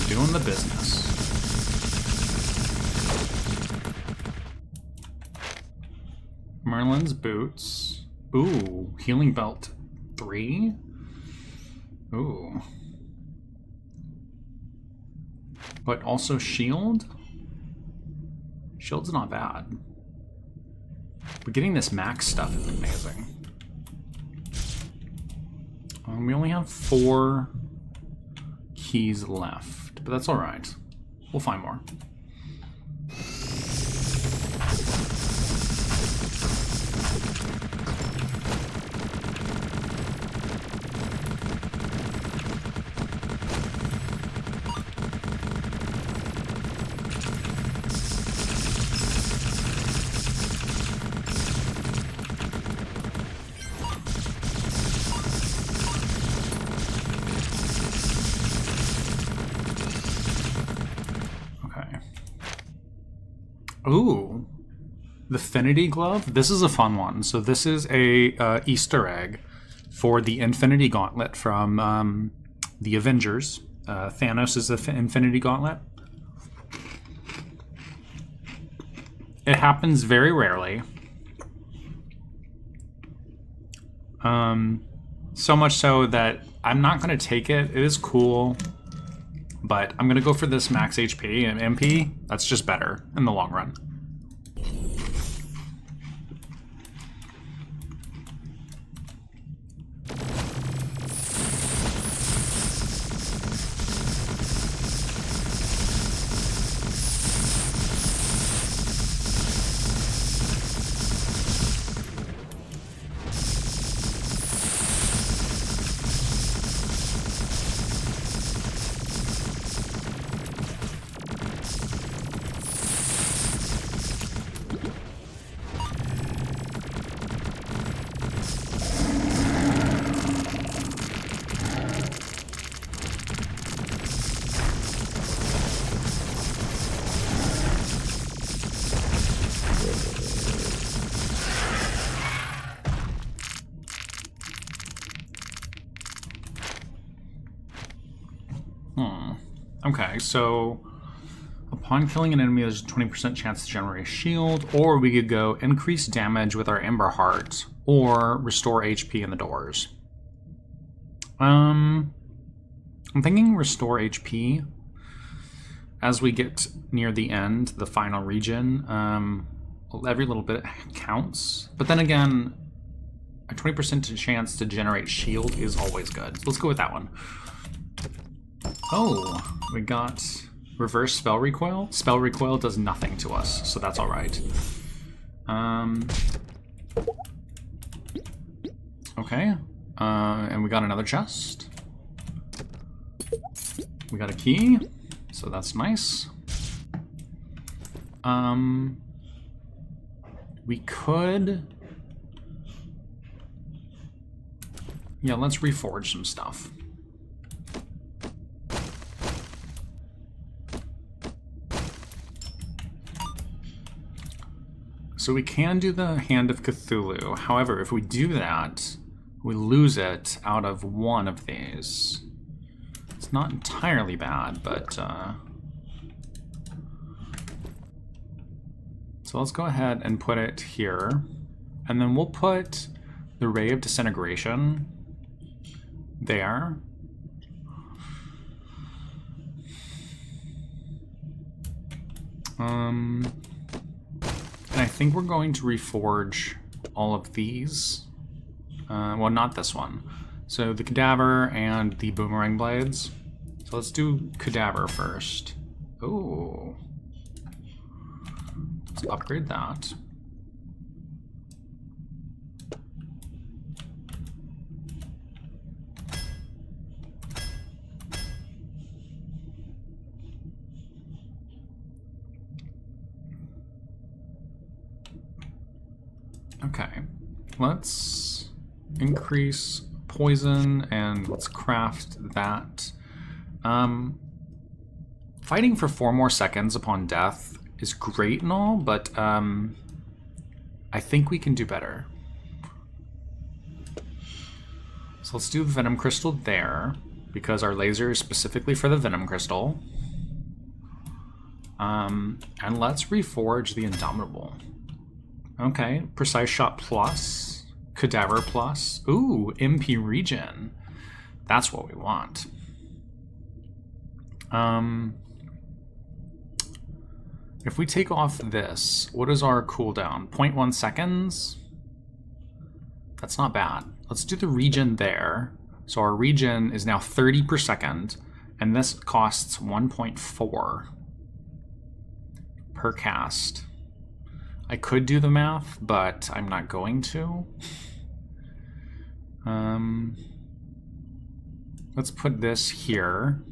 Doing the business. Merlin's boots. Ooh, healing belt 3. Ooh. But also shield? Shield's not bad. But getting this max stuff is amazing. We only have 4 keys left, but that's all right. We'll find more. Ooh, the Infinity Glove. This is a fun one. So this is a Easter egg for the Infinity Gauntlet from the Avengers. Thanos is the Infinity Gauntlet. It happens very rarely. So much so that I'm not going to take it. It is cool. But I'm going to go for this max HP and MP. That's just better in the long run. Okay, so upon killing an enemy, there's a 20% chance to generate a shield, or we could go increase damage with our Ember Heart, or restore HP in the doors. I'm thinking restore HP. As we get near the end, the final region, every little bit counts. But then again, a 20% chance to generate shield is always good. So let's go with that one. Oh, we got reverse spell recoil. Spell recoil does nothing to us, so that's all right. Okay, and we got another chest. We got a key, so that's nice. We could... Yeah, let's reforge some stuff. So we can do the Hand of Cthulhu. However, if we do that, we lose it out of one of these. It's not entirely bad, but... So let's go ahead and put it here. And then we'll put the Ray of Disintegration there. And I think we're going to reforge all of these. Well, not this one. So the Cadaver and the Boomerang Blades. So let's do Cadaver first. Ooh. Let's upgrade that. Okay, let's increase poison and let's craft that. Fighting for 4 more seconds upon death is great and all, but I think we can do better. So let's do the Venom Crystal there, because our laser is specifically for the Venom Crystal. And let's reforge the Indomitable. Okay, Precise Shot Plus, Cadaver Plus. Ooh, MP Regen. That's what we want. If we take off this, what is our cooldown? 0.1 seconds? That's not bad. Let's do the regen there. So our regen is now 30 per second, and this costs 1.4 per cast. I could do the math, but I'm not going to. Let's put this here.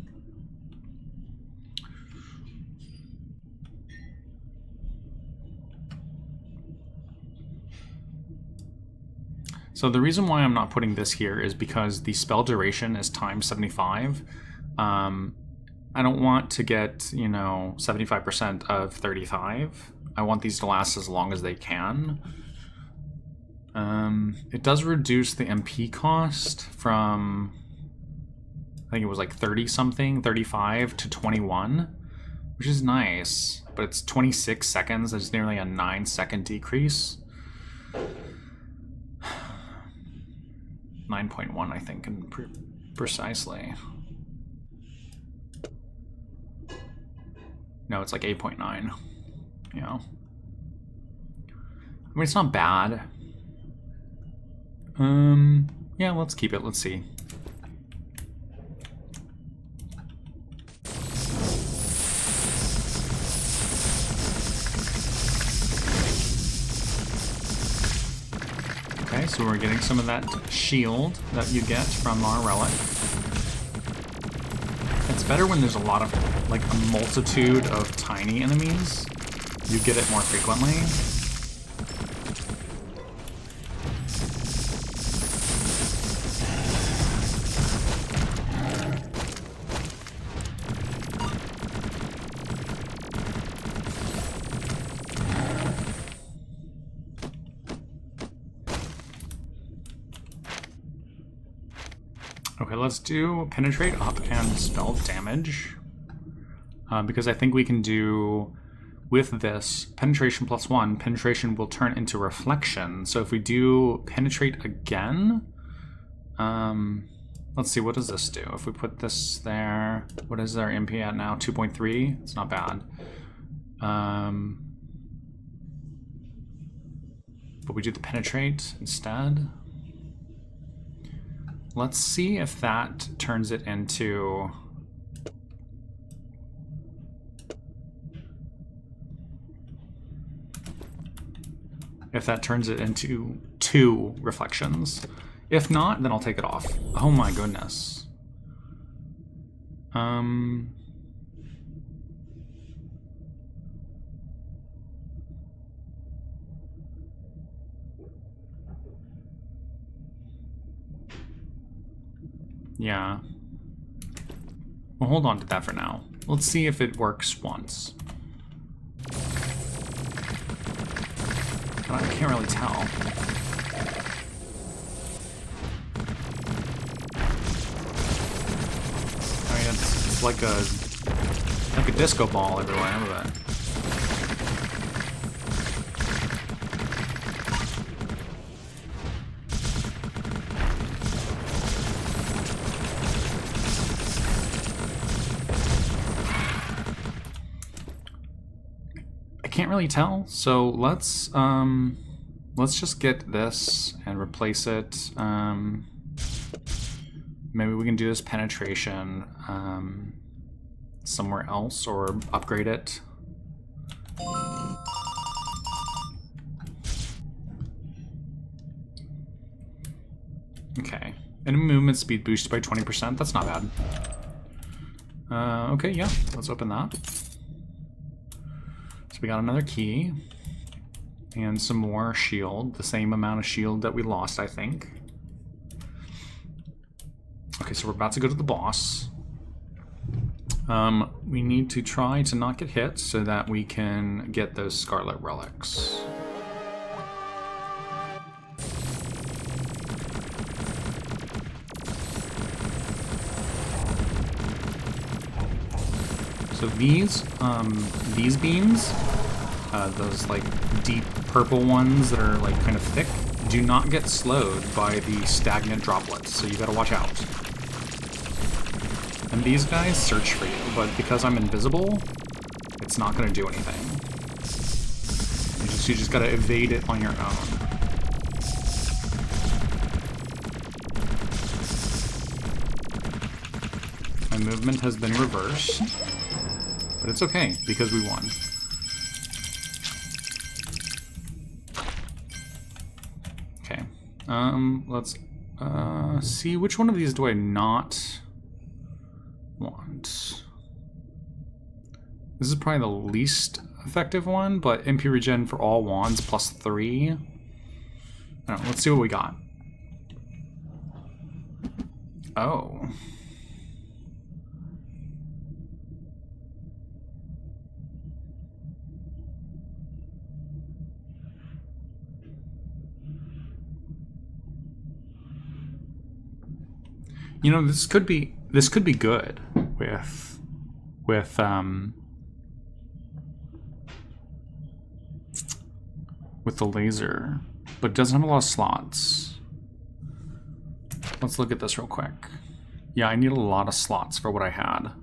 So the reason why I'm not putting this here is because the spell duration is times 75. I don't want to get, you know, 75% of 35. I want these to last as long as they can. It does reduce the MP cost from, I think it was like 30 something, 35 to 21, which is nice, but it's 26 seconds. There's nearly a 9-second decrease. 9.1, I think, and precisely. No, it's like 8.9. You know, I mean, it's not bad. Yeah, let's keep it. Let's see. Okay, so we're getting some of that shield that you get from our relic. It's better when there's a lot of, like, a multitude of tiny enemies. You get it more frequently. Okay, let's do penetrate up and spell damage. because I think we can do with this penetration +1, penetration will turn into reflection. So if we do penetrate again, let's see, what does this do? If we put this there, what is our MP at now? 2.3? It's not bad. But we do the penetrate instead. Let's see if that turns it into... if that turns it into 2 reflections. If not, then I'll take it off. Oh my goodness. Yeah. We'll hold on to that for now. Let's see if it works once. I can't really tell. I mean, it's like a disco ball everywhere, but... can't really tell, so let's just get this and replace it. Maybe we can do this penetration somewhere else or upgrade it. Okay, and movement speed boosted by 20%. That's not bad. Okay, yeah, let's open that. We got another key and some more shield, the same amount of shield that we lost, I think. Okay, so we're about to go to the boss. We need to try to not get hit so that we can get those scarlet relics. So these beams, those like deep purple ones that are like kind of thick, do not get slowed by the stagnant droplets, so you gotta watch out. And these guys search for you, but because I'm invisible, it's not gonna do anything. You just gotta evade it on your own. My movement has been reversed. But it's okay, because we won. Okay. Let's see, which one of these do I not want? This is probably the least effective one, but MP regen for all wands +3. I don't know, let's see what we got. Oh. You know, this could be good with the laser, but it doesn't have a lot of slots. Let's look at this real quick. Yeah, I need a lot of slots for what I had.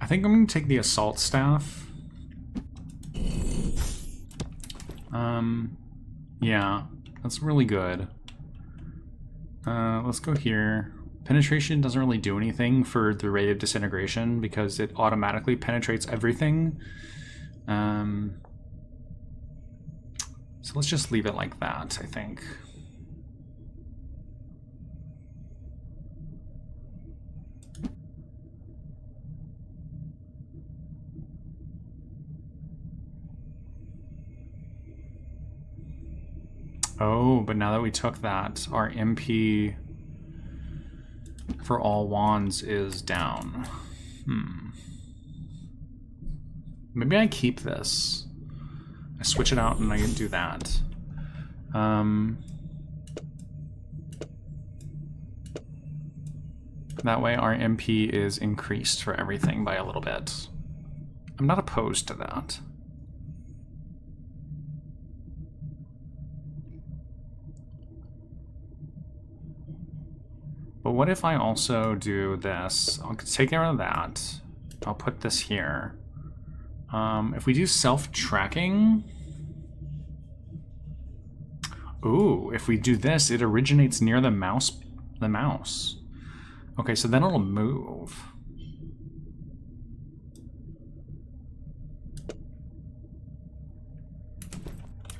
I think I'm going to take the assault staff. Yeah, that's really good. Let's go here. Penetration doesn't really do anything for the rate of disintegration because it automatically penetrates everything. So let's just leave it like that, I think. Oh, but now that we took that, our MP for all wands is down. Maybe I keep this. I switch it out and I do that. That way our MP is increased for everything by a little bit. I'm not opposed to that. But what if I also do this? I'll take care of that. I'll put this here. If we do self-tracking... Ooh, if we do this, it originates near the mouse. Okay, so then it'll move.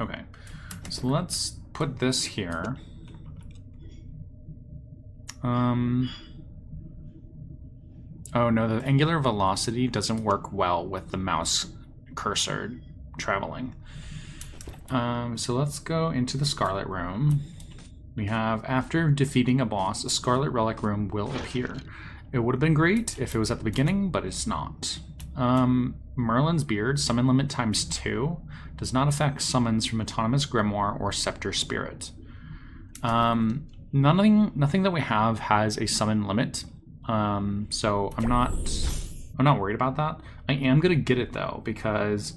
Okay, so let's put this here. Oh no, the angular velocity doesn't work well with the mouse cursor traveling. So let's go into the Scarlet Room. We have, after defeating a boss, a Scarlet Relic Room will appear. It would have been great if it was at the beginning, but it's not. Merlin's Beard, summon limit ×2, does not affect summons from Autonomous Grimoire or Scepter Spirit. Nothing that we have has a summon limit, so I'm not worried about that. I am gonna get it though, because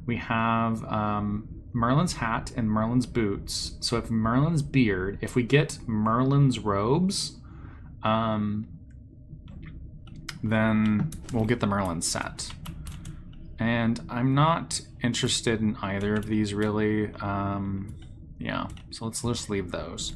we have Merlin's hat and Merlin's boots. So if Merlin's beard, if we get Merlin's robes, then we'll get the Merlin set. And I'm not interested in either of these really. Yeah, so let's just leave those.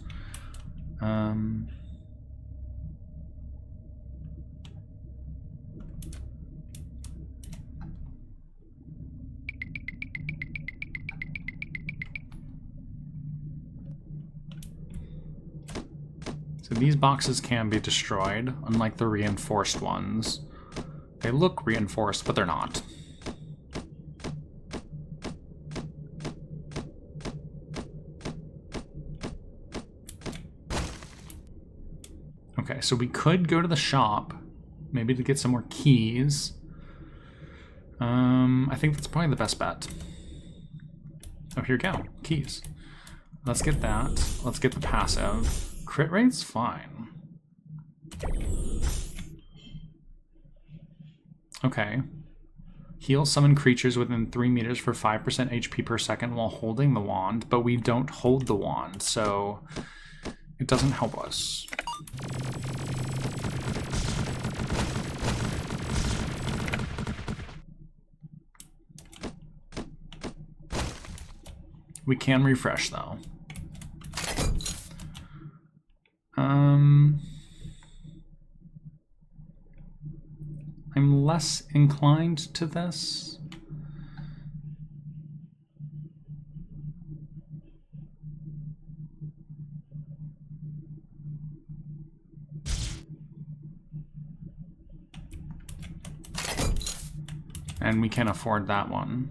So these boxes can be destroyed, unlike the reinforced ones. They look reinforced, but they're not. Okay, so we could go to the shop, maybe to get some more keys. I think that's probably the best bet. Oh, here we go. Keys. Let's get that. Let's get the passive. Crit rate's fine. Okay. Heal summon creatures within 3 meters for 5% HP per second while holding the wand, but we don't hold the wand, so it doesn't help us. We can refresh though. I'm less inclined to this. And we can afford that one.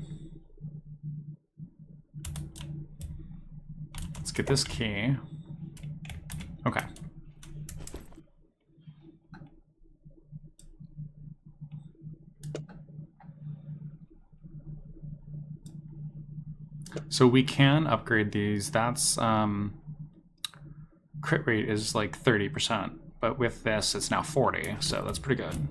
Let's get this key. Okay. So we can upgrade these. That's crit rate is like 30%, but with this it's now 40, so that's pretty good.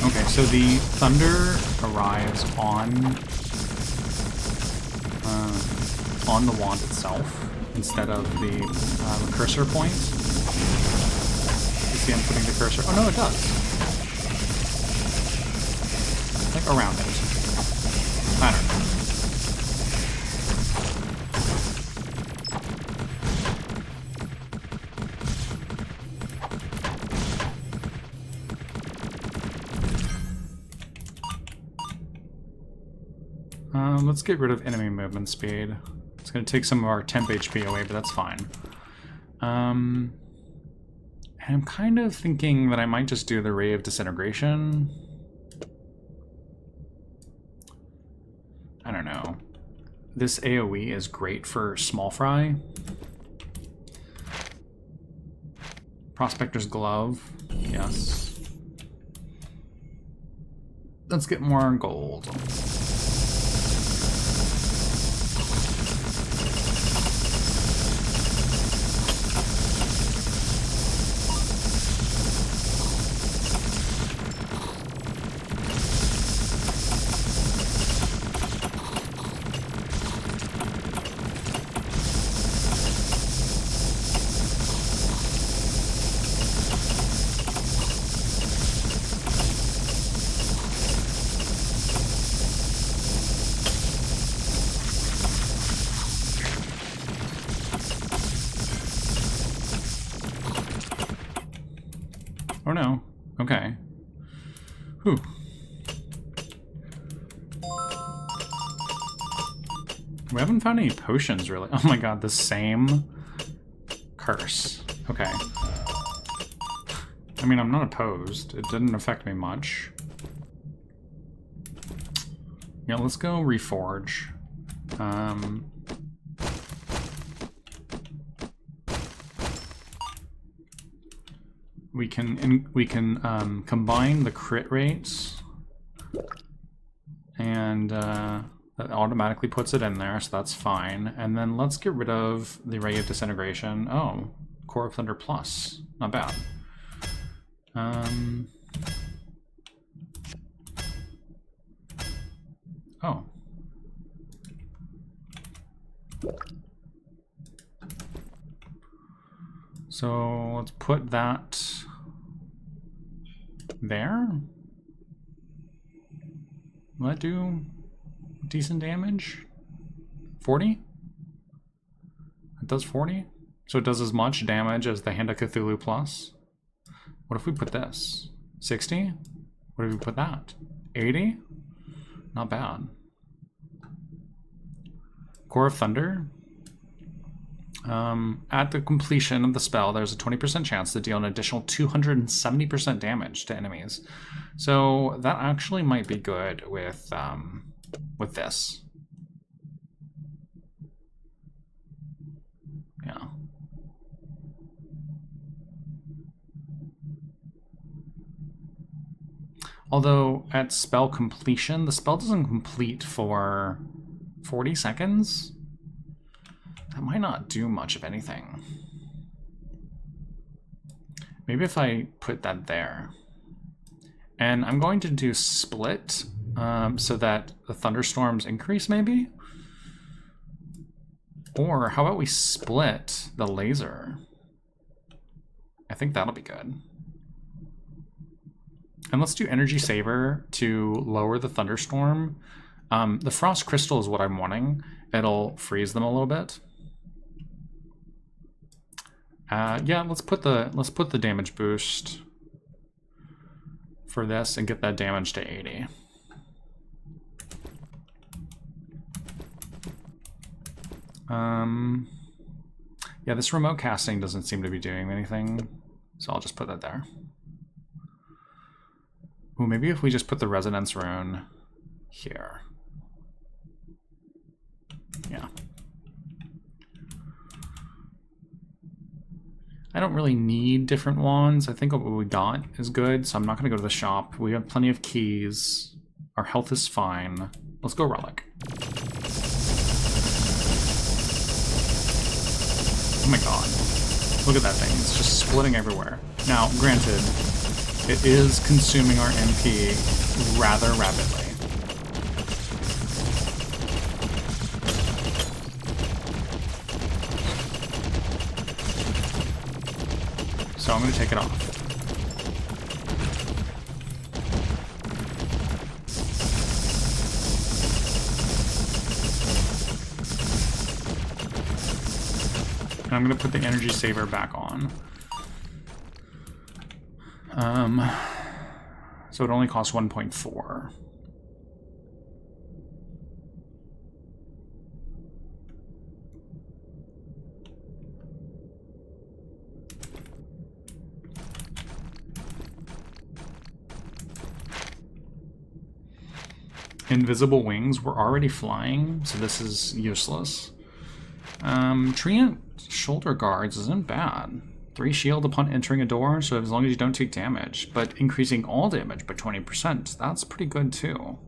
Okay, so the thunder arrives on the wand itself instead of the cursor point. You see I'm putting the cursor... Oh no, it does. Like around it. I don't know. Let's get rid of enemy movement speed. It's going to take some of our temp HP away, but that's fine. And I'm kind of thinking that I might just do the Ray of Disintegration. I don't know. This AoE is great for small fry. Prospector's Glove, yes. Let's get more gold. Oh no. Okay. Whew. We haven't found any potions, really. Oh my god, the same curse. Okay. I mean, I'm not opposed. It didn't affect me much. Yeah, let's go reforge. We can combine the crit rates, and that automatically puts it in there, so that's fine. And then let's get rid of the Ray of Disintegration. Oh, Core of Thunder Plus, not bad. Oh. So let's put that there. Will that do decent damage? 40? It does 40? So it does as much damage as the Hand of Cthulhu Plus? What if we put this? 60? What if we put that? 80? Not bad. Core of Thunder. At the completion of the spell, there's a 20% chance to deal an additional 270% damage to enemies. So that actually might be good with this. Yeah. Although at spell completion, the spell doesn't complete for 40 seconds. That might not do much of anything. Maybe if I put that there. And I'm going to do split so that the thunderstorms increase, maybe? Or how about we split the laser? I think that'll be good. And let's do Energy Saver to lower the thunderstorm. The Frost Crystal is what I'm wanting. It'll freeze them a little bit. Yeah, let's put the damage boost for this and get that damage to 80. Yeah, this remote casting doesn't seem to be doing anything, so I'll just put that there. Ooh, maybe if we just put the Resonance Rune here. Yeah. I don't really need different wands. I think what we got is good, so I'm not going to go to the shop. We have plenty of keys. Our health is fine. Let's go Relic. Oh my god. Look at that thing. It's just splitting everywhere. Now, granted, it is consuming our MP rather rapidly. So I'm going to take it off. And I'm going to put the Energy Saver back on. So it only costs 1.4. Invisible wings. We're already flying, so this is useless. Treant shoulder guards isn't bad. 3 shield upon entering a door, so as long as you don't take damage. But increasing all damage by 20%, that's pretty good too.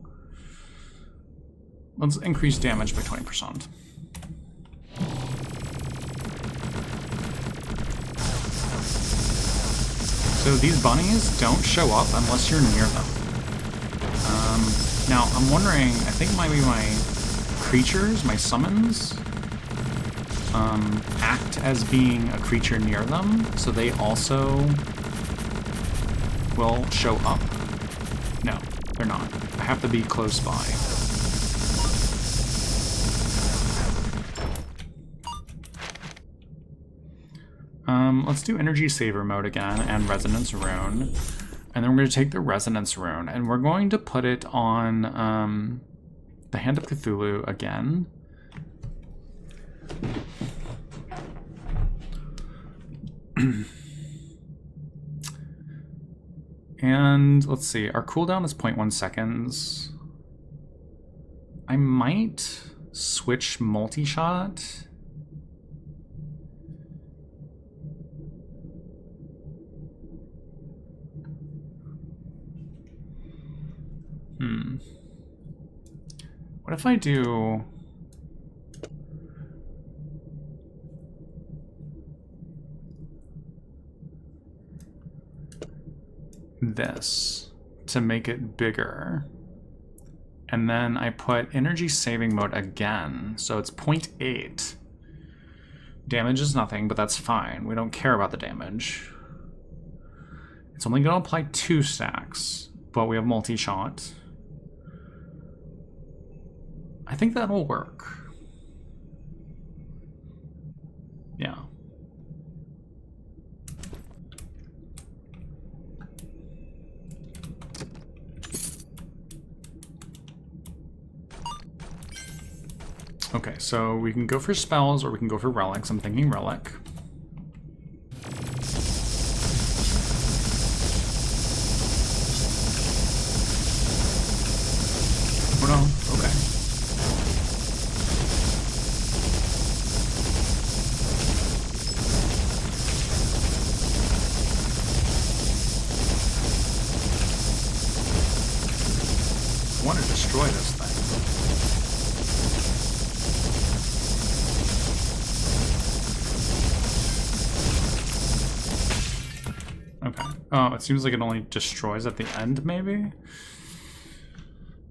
Let's increase damage by 20%. So these bunnies don't show up unless you're near them. Now, I'm wondering, I think maybe my creatures, my summons, act as being a creature near them, so they also will show up. No, they're not. I have to be close by. Let's do Energy Saver mode again and Resonance Rune. And then we're going to take the Resonance Rune and we're going to put it on the Hand of Cthulhu again. And let's see, our cooldown is 0.1 seconds. I might switch multi-shot. What if I do this to make it bigger? And then I put energy saving mode again, so it's 0.8. Damage is nothing, but that's fine. We don't care about the damage. It's only going to apply 2 stacks, but we have multi-shot. I think that'll work. Yeah. Okay, so we can go for spells or we can go for relics. I'm thinking relic. Oh no, okay. I want to destroy this thing. Okay. Oh, it seems like it only destroys at the end, maybe?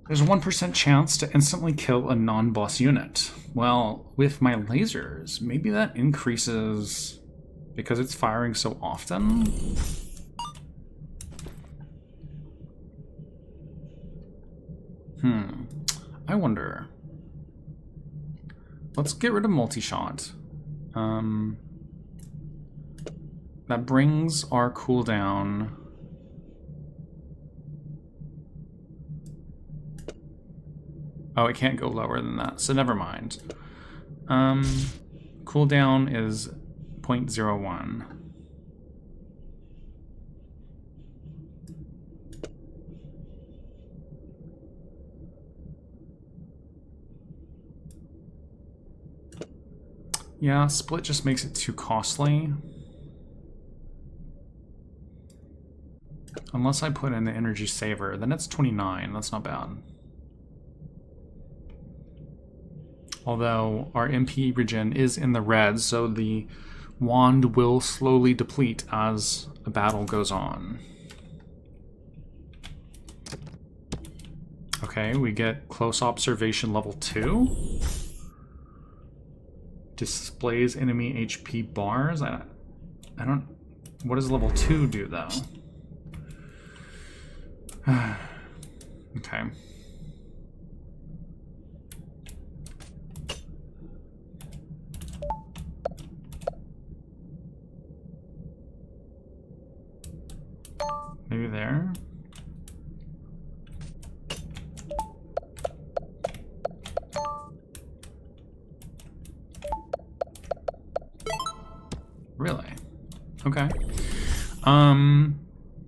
There's a 1% chance to instantly kill a non-boss unit. Well, with my lasers, maybe that increases because it's firing so often? I wonder. Let's get rid of multi-shot. That brings our cooldown. Oh, it can't go lower than that, so never mind. Cooldown is 0.01. Yeah, split just makes it too costly. Unless I put in the energy saver, then it's 29. That's not bad. Although our MP regen is in the red, so the wand will slowly deplete as the battle goes on. Okay, we get close observation level 2. Displays enemy HP bars. I don't. What does level 2 do though? Okay. Maybe there. Really? Okay.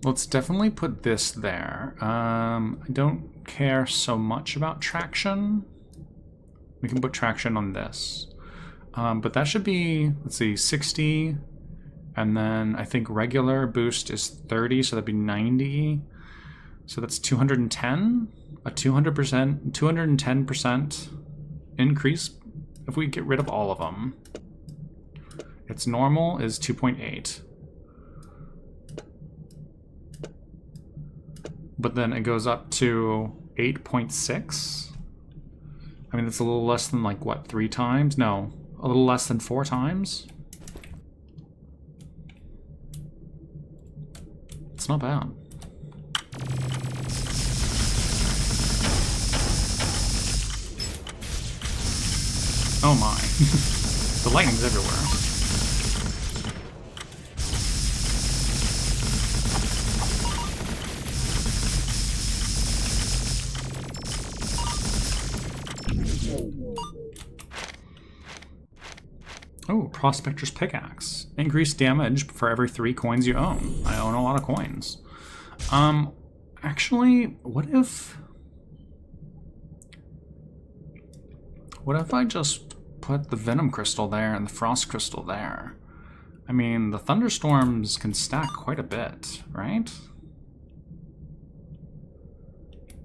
let's definitely put this there. I don't care so much about traction. We can put traction on this. But that should be, let's see, 60. And then I think regular boost is 30, so that'd be 90. So that's 210. A 200%, 210% increase if we get rid of all of them. Its normal is 2.8. But then it goes up to 8.6. I mean, that's a little less than, like, what, 3 times? No, a little less than 4 times. It's not bad. Oh my. The lightning's everywhere. Oh, Prospector's Pickaxe. Increased damage for every 3 coins you own. I own a lot of coins. Actually, what if I just put the Venom Crystal there and the Frost Crystal there? I mean, the Thunderstorms can stack quite a bit, right?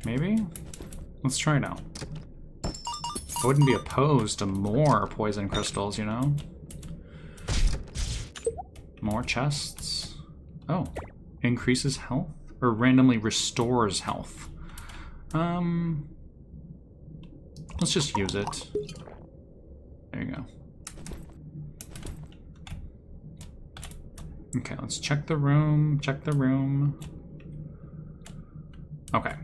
Maybe? Let's try it out. I wouldn't be opposed to more Poison Crystals, you know? More chests. Oh, increases health? Or randomly restores health. Let's just use it. There you go. Okay, let's check the room. Check the room. Okay.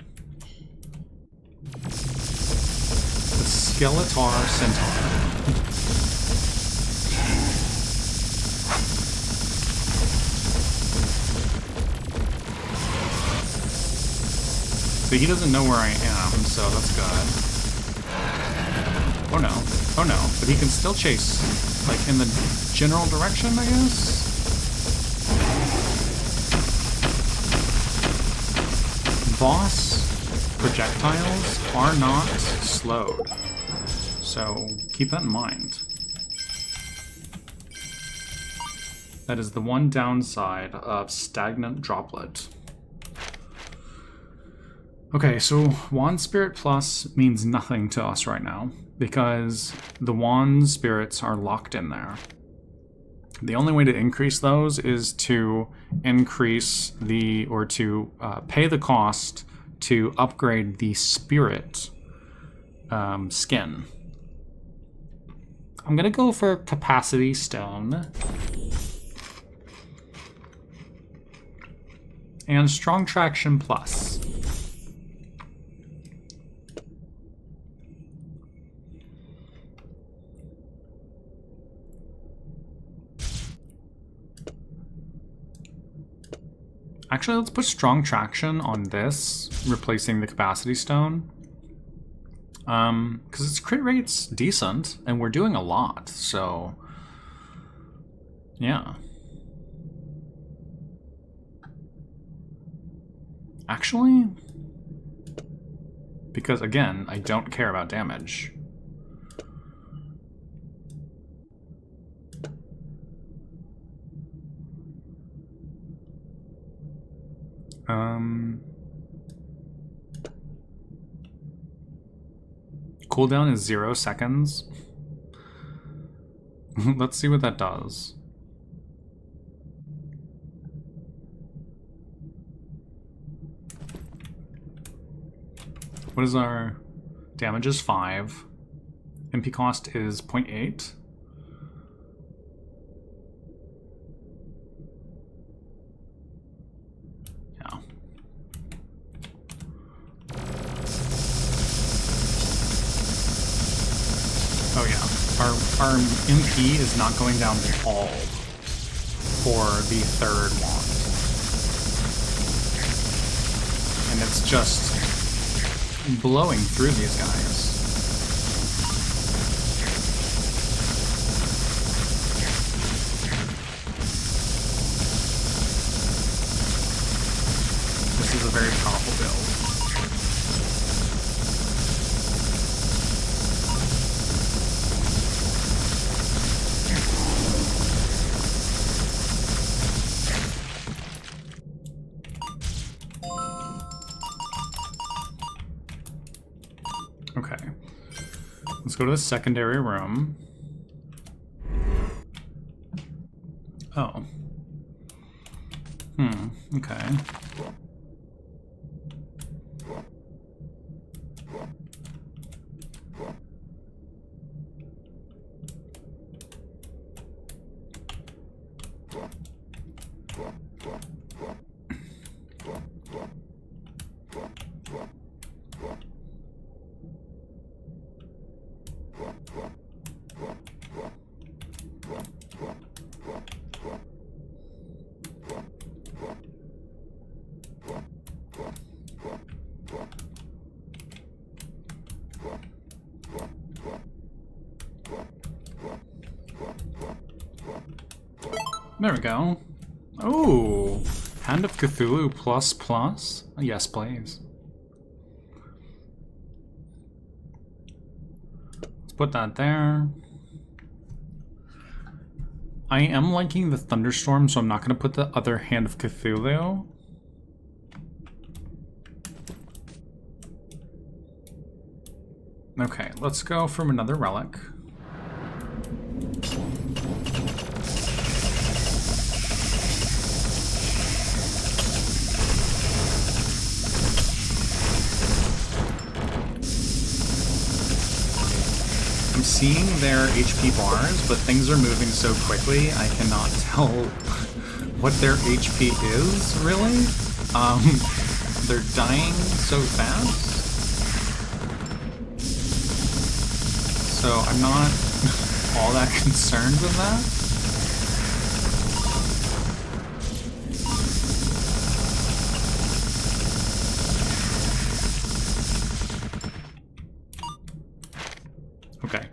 The Skeletor Centaur. So he doesn't know where I am, so that's good. Oh no. Oh no. But he can still chase, like, in the general direction, I guess? Boss projectiles are not slowed. So keep that in mind. That is the one downside of Stagnant Droplet. Okay, so Wand Spirit Plus means nothing to us right now, because the Wand Spirits are locked in there. The only way to increase those is to increase the, or to pay the cost to upgrade the Spirit skin. I'm gonna go for Capacity Stone. And Strong Traction Plus. Actually, let's put Strong Traction on this, replacing the Capacity Stone. Because its crit rate's decent, and we're doing a lot, so... yeah. Actually... because, again, I don't care about damage. Cooldown is 0 seconds. Let's see what that does. What is our damage? Is 5. MP cost is 0.8. Oh yeah, our MP is not going down at all for the third wand. And it's just blowing through these guys. a very powerful build. Okay. Let's go to the secondary room. Oh. Okay. There we go. Oh, Hand of Cthulhu plus plus? Yes, please. Let's put that there. I am liking the Thunderstorm, so I'm not going to put the other Hand of Cthulhu. Okay, let's go from another relic. I'm seeing their HP bars, but things are moving so quickly I cannot tell what their HP is, really. They're dying so fast. So I'm not all that concerned with that. Okay.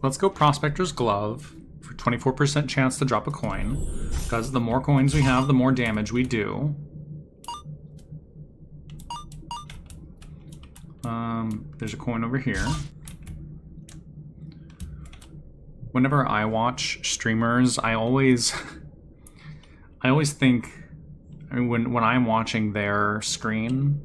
Let's go Prospector's Glove for 24% chance to drop a coin. Because the more coins we have, the more damage we do. There's a coin over here. Whenever I watch streamers, I always think, I mean, when I'm watching their screen,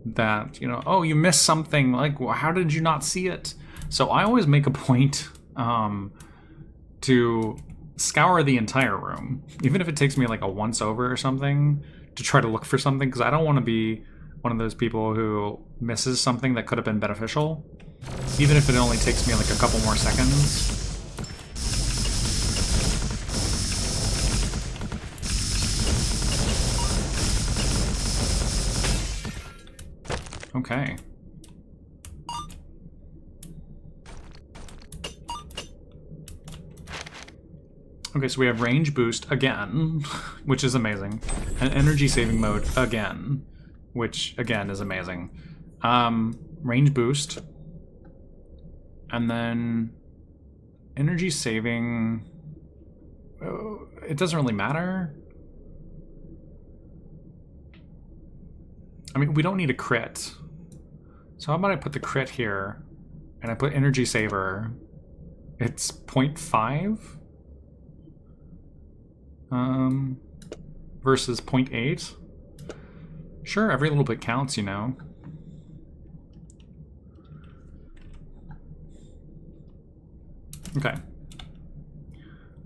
that, you know, oh, you missed something, like, well, how did you not see it? So I always make a point to scour the entire room, even if it takes me like a once over or something, to try to look for something, because I don't want to be one of those people who misses something that could have been beneficial, even if it only takes me like a couple more seconds. Okay. Okay, so we have range boost again, which is amazing. And energy saving mode again, which again is amazing. Range boost. And then energy saving. It doesn't really matter. I mean, we don't need a crit. So how about I put the crit here, and I put energy saver. It's 0.5 versus 0.8. Sure, every little bit counts, you know. Okay.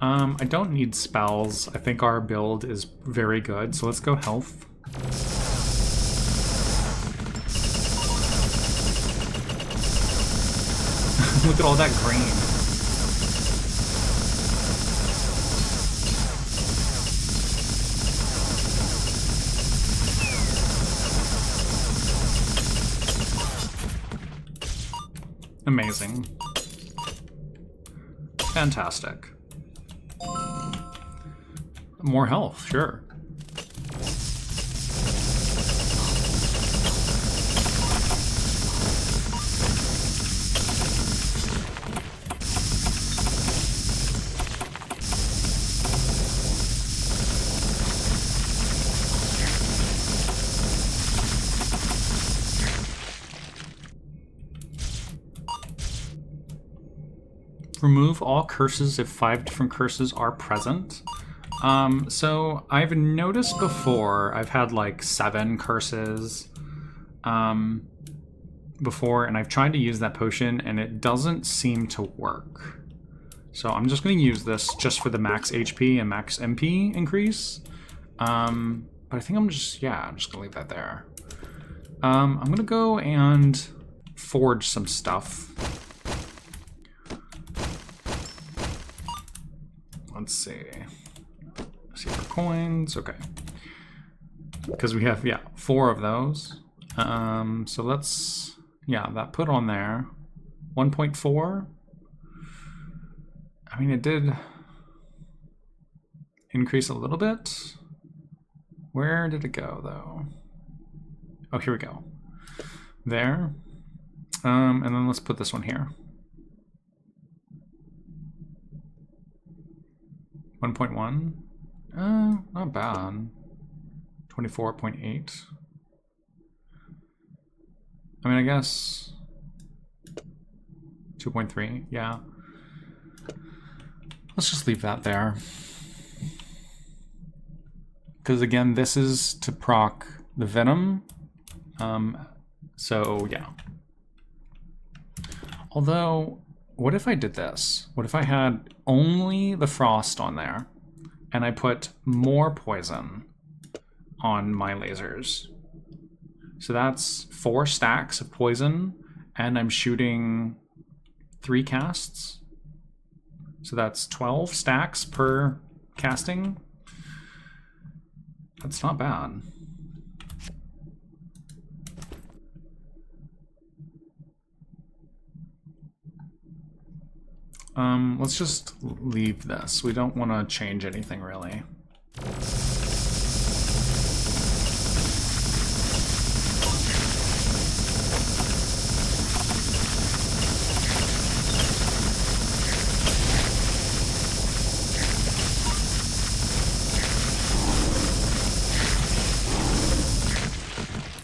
I don't need spells. I think our build is very good, so let's go health. Look at all that green. Amazing. Fantastic. More health, sure. remove all curses if 5 different curses are present. So I've noticed before, I've had like 7 curses before, and I've tried to use that potion and it doesn't seem to work. So I'm just going to use this just for the max HP and max MP increase. But I think I'm just going to leave that there. I'm going to go and forge some stuff. Let's see. Secret coins, okay. Because we have, 4 of those. So let's, that put on there. 1.4. I mean, it did increase a little bit. Where did it go, though? Oh, here we go. There. And then let's put this one here. 1.1. Not bad. 24.8. I mean, I guess 2.3, yeah. Let's just leave that there. Because again, this is to proc the venom. So yeah. Although, what if I did this? What if I had only the frost on there and I put more poison on my lasers? So that's 4 stacks of poison and I'm shooting 3 casts. So that's 12 stacks per casting. That's not bad. Let's just leave this. We don't want to change anything really.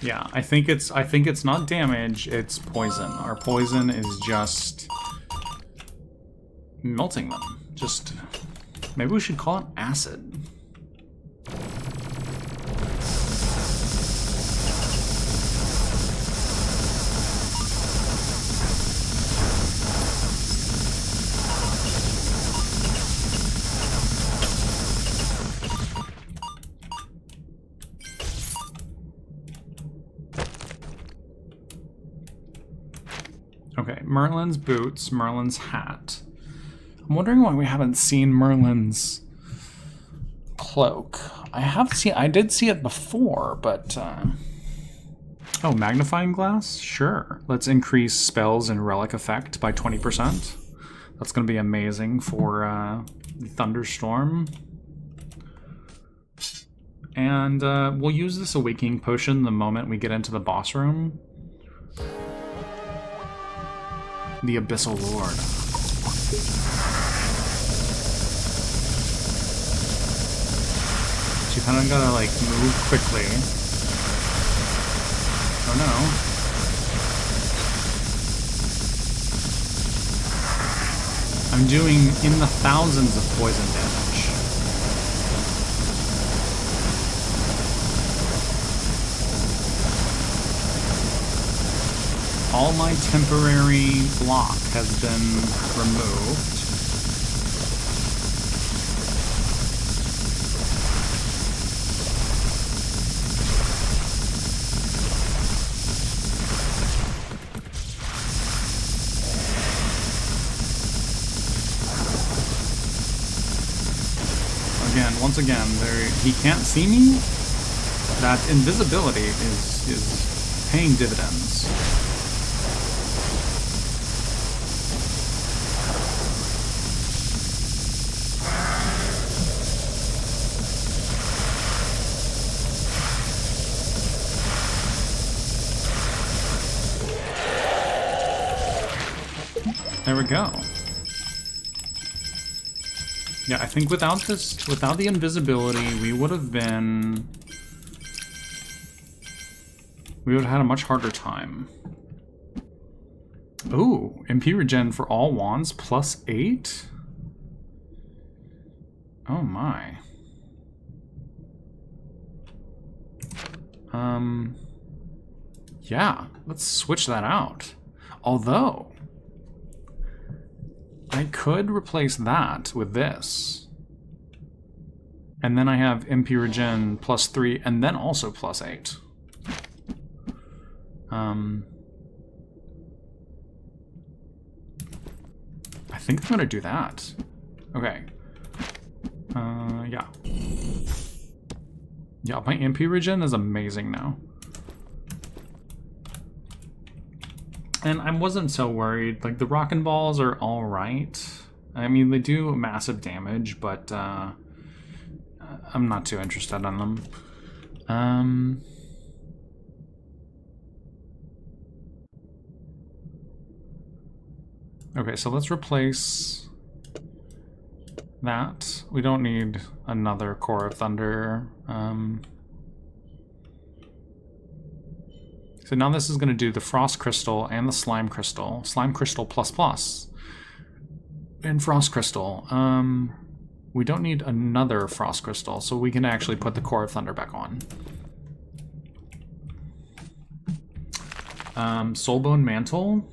Yeah, I think it's not damage, it's poison. Our poison is just melting them. Just maybe we should call it acid. Okay, Merlin's boots, Merlin's hat. I'm wondering why we haven't seen Merlin's cloak. I did see it before, but oh, magnifying glass? Sure. Let's increase spells and relic effect by 20%. That's going to be amazing for Thunderstorm. And we'll use this awakening potion the moment we get into the boss room. The Abyssal Lord. So you kind of gotta like move quickly. Oh no. I'm doing in the thousands of poison damage. All my temporary block has been removed. Once again, he can't see me. That invisibility is paying dividends. There we go. Yeah, I think without the invisibility, we would have had a much harder time. Ooh, MP regen for all wands plus 8? Oh my. Yeah, let's switch that out. Although, I could replace that with this. And then I have MP regen plus 3 and then also plus 8. I think I'm gonna do that. Okay. Yeah. Yeah, my MP regen is amazing now. And I wasn't so worried. Like, the rockin' balls are alright. I mean, they do massive damage, but I'm not too interested in them. Okay, so let's replace that. We don't need another Core of Thunder. So now this is going to do the Frost Crystal and the Slime Crystal. Slime Crystal plus. And Frost Crystal. We don't need another Frost Crystal, so we can actually put the Core of Thunder back on. Soulbone Mantle.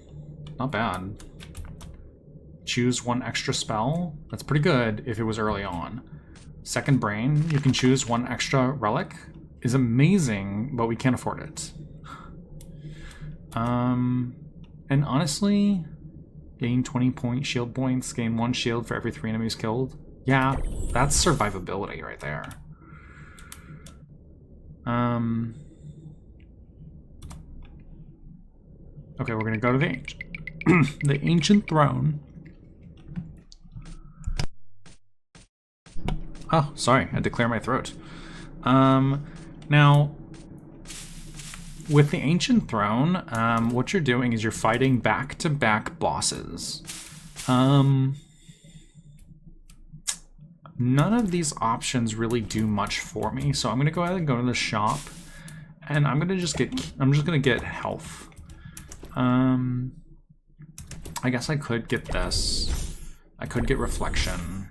Not bad. Choose one extra spell. That's pretty good if it was early on. Second Brain. You can choose one extra relic. Is amazing, but we can't afford it. And honestly, gain 20 shield points, gain 1 shield for every 3 enemies killed. Yeah, that's survivability right there. Okay, we're gonna go to the Ancient Throne. Oh, sorry, I had to clear my throat. Now, with the Ancient Throne, what you're doing is you're fighting back-to-back bosses. None of these options really do much for me, so I'm gonna go ahead and go to the shop, and I'm just gonna get health. I guess I could get this. I could get Reflection.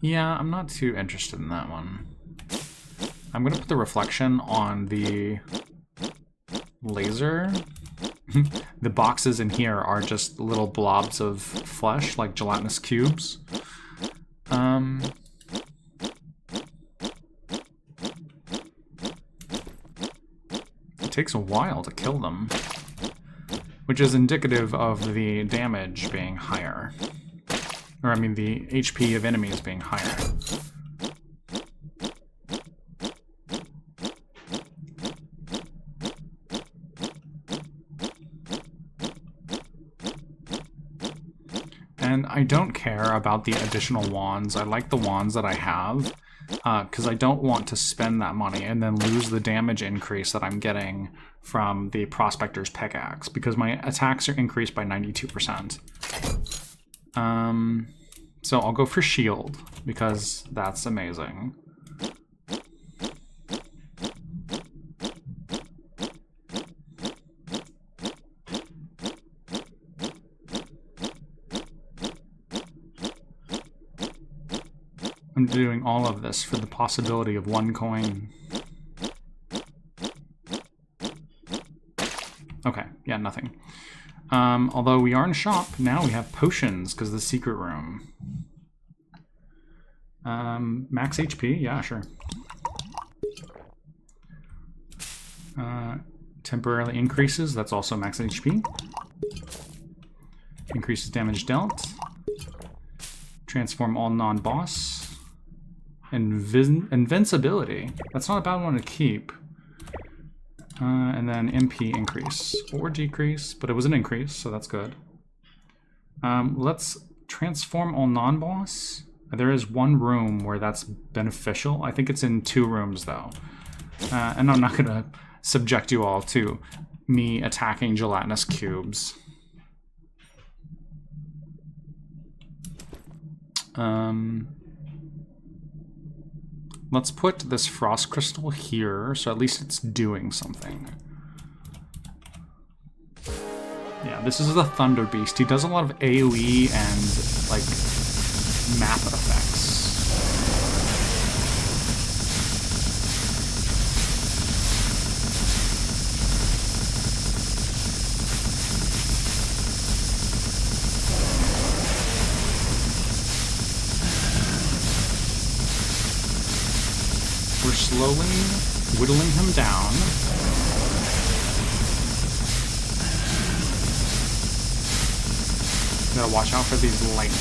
Yeah, I'm not too interested in that one. I'm gonna put the Reflection on the laser. The boxes in here are just little blobs of flesh, like gelatinous cubes. It takes a while to kill them, which is indicative of the damage being higher. Or, I mean, the HP of enemies being higher. And I don't care about the additional wands. I like the wands that I have, because I don't want to spend that money and then lose the damage increase that I'm getting from the Prospector's Pickaxe, because my attacks are increased by 92%. So I'll go for Shield, because that's amazing. I'm doing all of this for the possibility of 1 coin. Okay, yeah, nothing. Although we are in shop, now we have potions, because the secret room. Max HP? Yeah, sure. Temporarily increases, that's also max HP. Increases damage dealt. Transform all non-boss. Invincibility. That's not a bad one to keep. And then MP increase or decrease, but it was an increase, so that's good. Let's transform all non-boss. There is one room where that's beneficial. I think it's in 2 rooms though. And I'm not gonna subject you all to me attacking gelatinous cubes. Let's put this frost crystal here, so at least it's doing something. Yeah, this is the Thunder Beast. He does a lot of AoE and, like, map effects. We're slowly whittling him down. Gotta watch out for these lightning.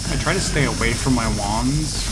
I try to stay away from my wands.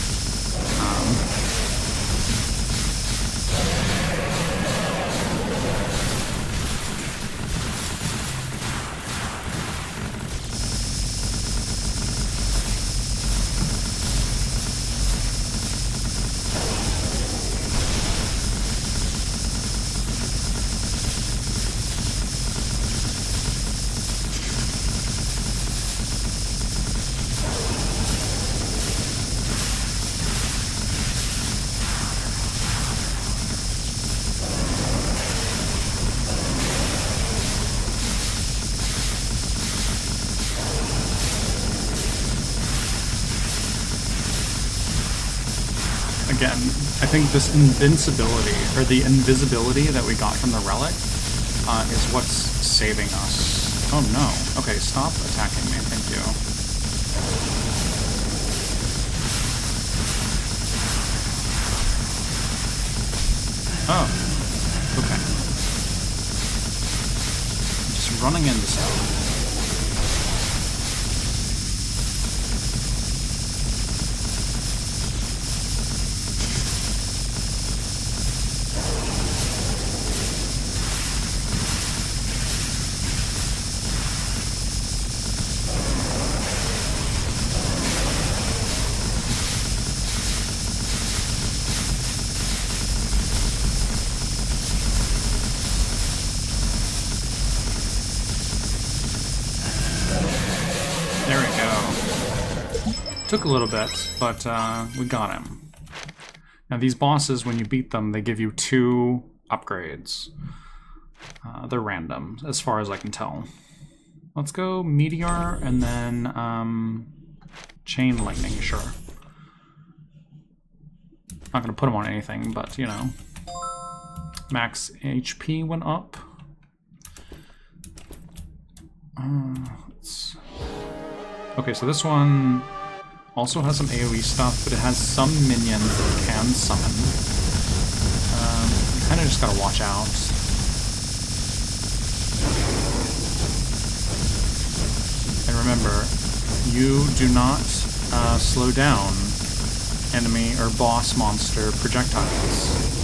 Again, I think this invincibility, or the invisibility that we got from the relic, is what's saving us. Oh no. Okay, stop attacking me, thank you. Oh. Okay. Just running into stuff. There we go. Took a little bit, but we got him. Now these bosses, when you beat them, they give you 2 upgrades. They're random, as far as I can tell. Let's go Meteor, and then Chain Lightning, sure. Not gonna put them on anything, but you know. Max HP went up. Okay, so this one also has some AoE stuff, but it has some minions that it can summon. You kind of just gotta watch out. And remember, you do not slow down enemy or boss monster projectiles.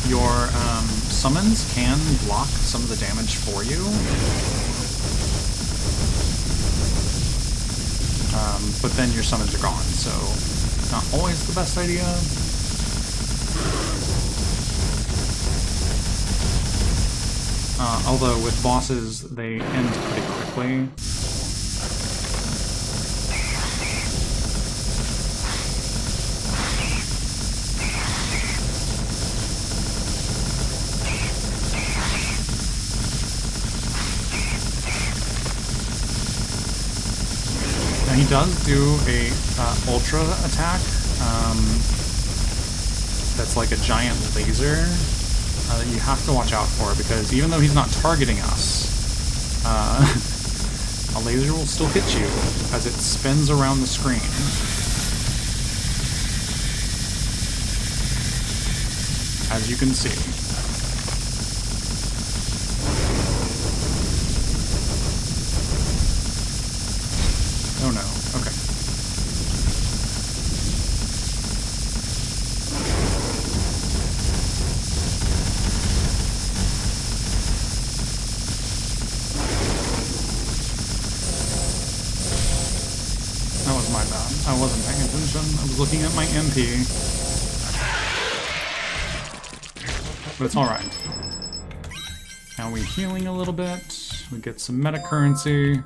Your summons can block some of the damage for you, but then your summons are gone, so not always the best idea. Although with bosses, they end pretty quickly. He does do a ultra attack that's like a giant laser that you have to watch out for, because even though he's not targeting us, a laser will still hit you as it spins around the screen. As you can see. was looking at my MP. But it's alright. Now we're healing a little bit. We get some meta currency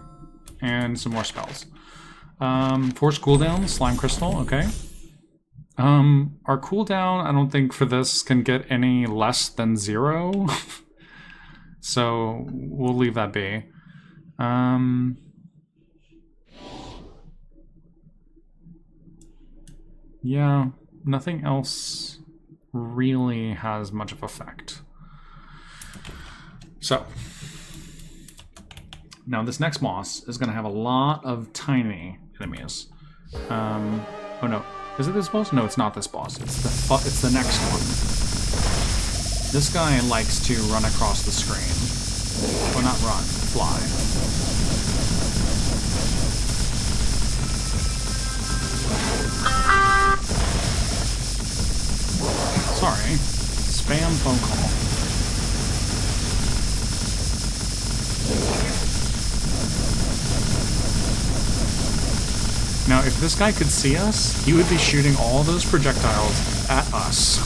and some more spells. Force cooldown, slime crystal, okay. Our cooldown, I don't think for this can get any less than 0. So we'll leave that be. Yeah, nothing else really has much of effect. So, now this next boss is going to have a lot of tiny enemies. Oh no, is it this boss? No, it's not this boss. It's the next one. This guy likes to run across the screen. Well, not run, fly. Sorry, spam phone call. Now, if this guy could see us, he would be shooting all those projectiles at us.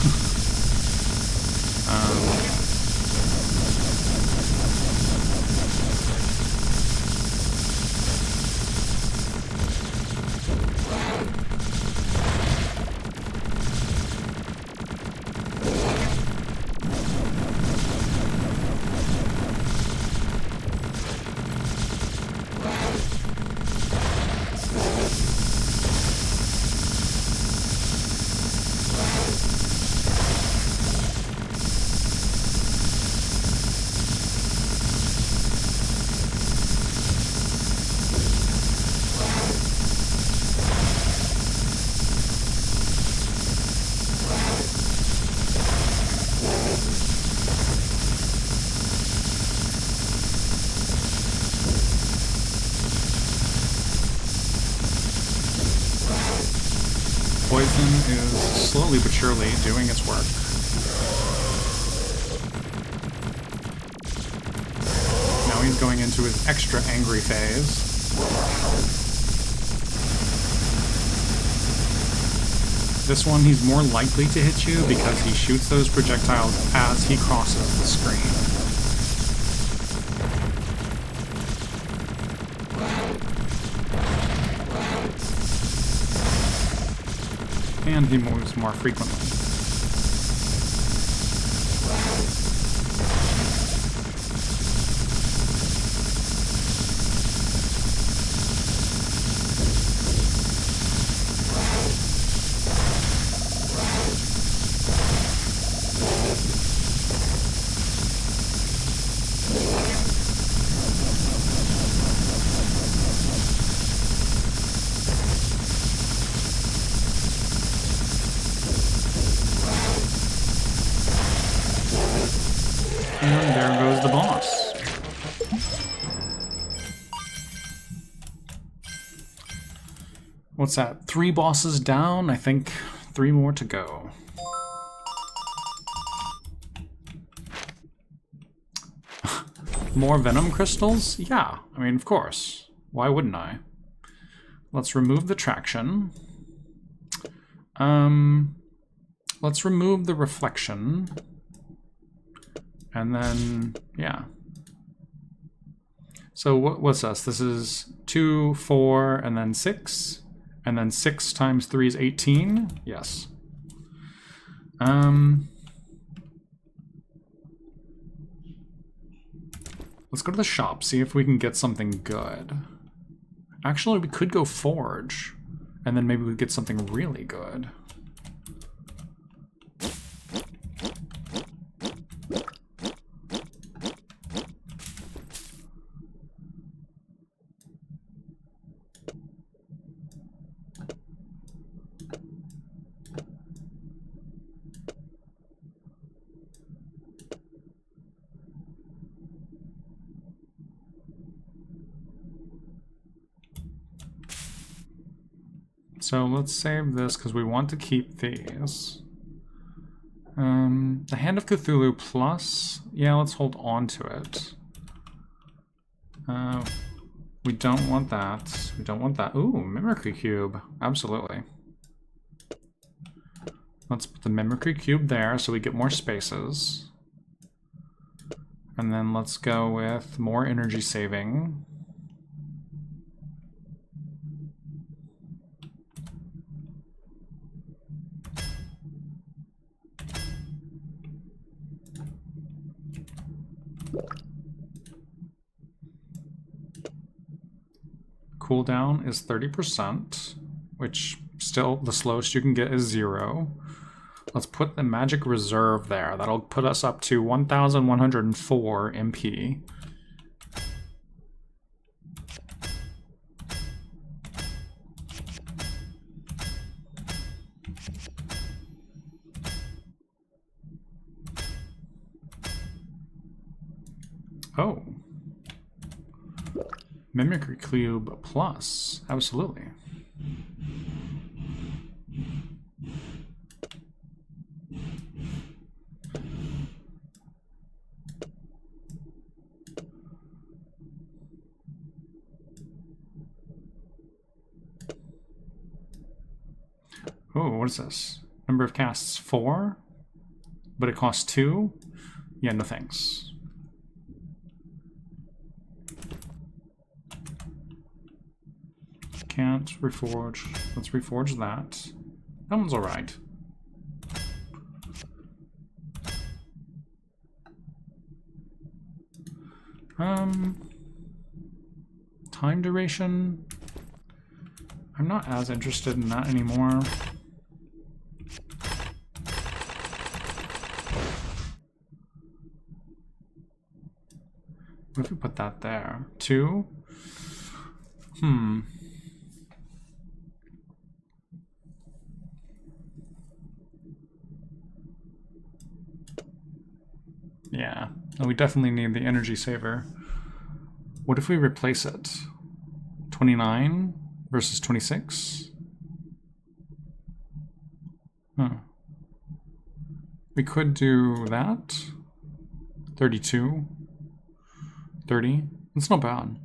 Poison is slowly but surely doing its work. Now he's going into his extra angry phase. This one he's more likely to hit you because he shoots those projectiles as he crosses the screen. And he moves more frequently. And there goes the boss. What's that? 3 bosses down? I think 3 more to go. More venom crystals? Yeah, I mean, of course. Why wouldn't I? Let's remove the traction. Let's remove the reflection. And then, yeah. So what's this? This is 2, 4, and then 6. And then 6 times 3 is 18. Yes. Let's go to the shop, see if we can get something good. Actually, we could go forge, and then maybe we get something really good. So let's save this because we want to keep these. The Hand of Cthulhu plus, yeah, let's hold on to it. We don't want that. We don't want that. Ooh, Mimicry Cube. Absolutely. Let's put the mimicry cube there so we get more spaces. And then let's go with more energy saving. Cooldown is 30%, which still the slowest you can get is 0. Let's put the magic reserve there. That'll put us up to 1,104 MP. Oh. Mimicry Cube Plus. Absolutely. Oh, what is this? Number of casts 4, but it costs 2? Yeah, no thanks. Can't reforge. Let's reforge that. That one's alright. Time duration. I'm not as interested in that anymore. What if we put that there? 2? Yeah, we definitely need the energy saver. What if we replace it? 29 versus 26? Huh. We could do that. 32. 30. That's not bad.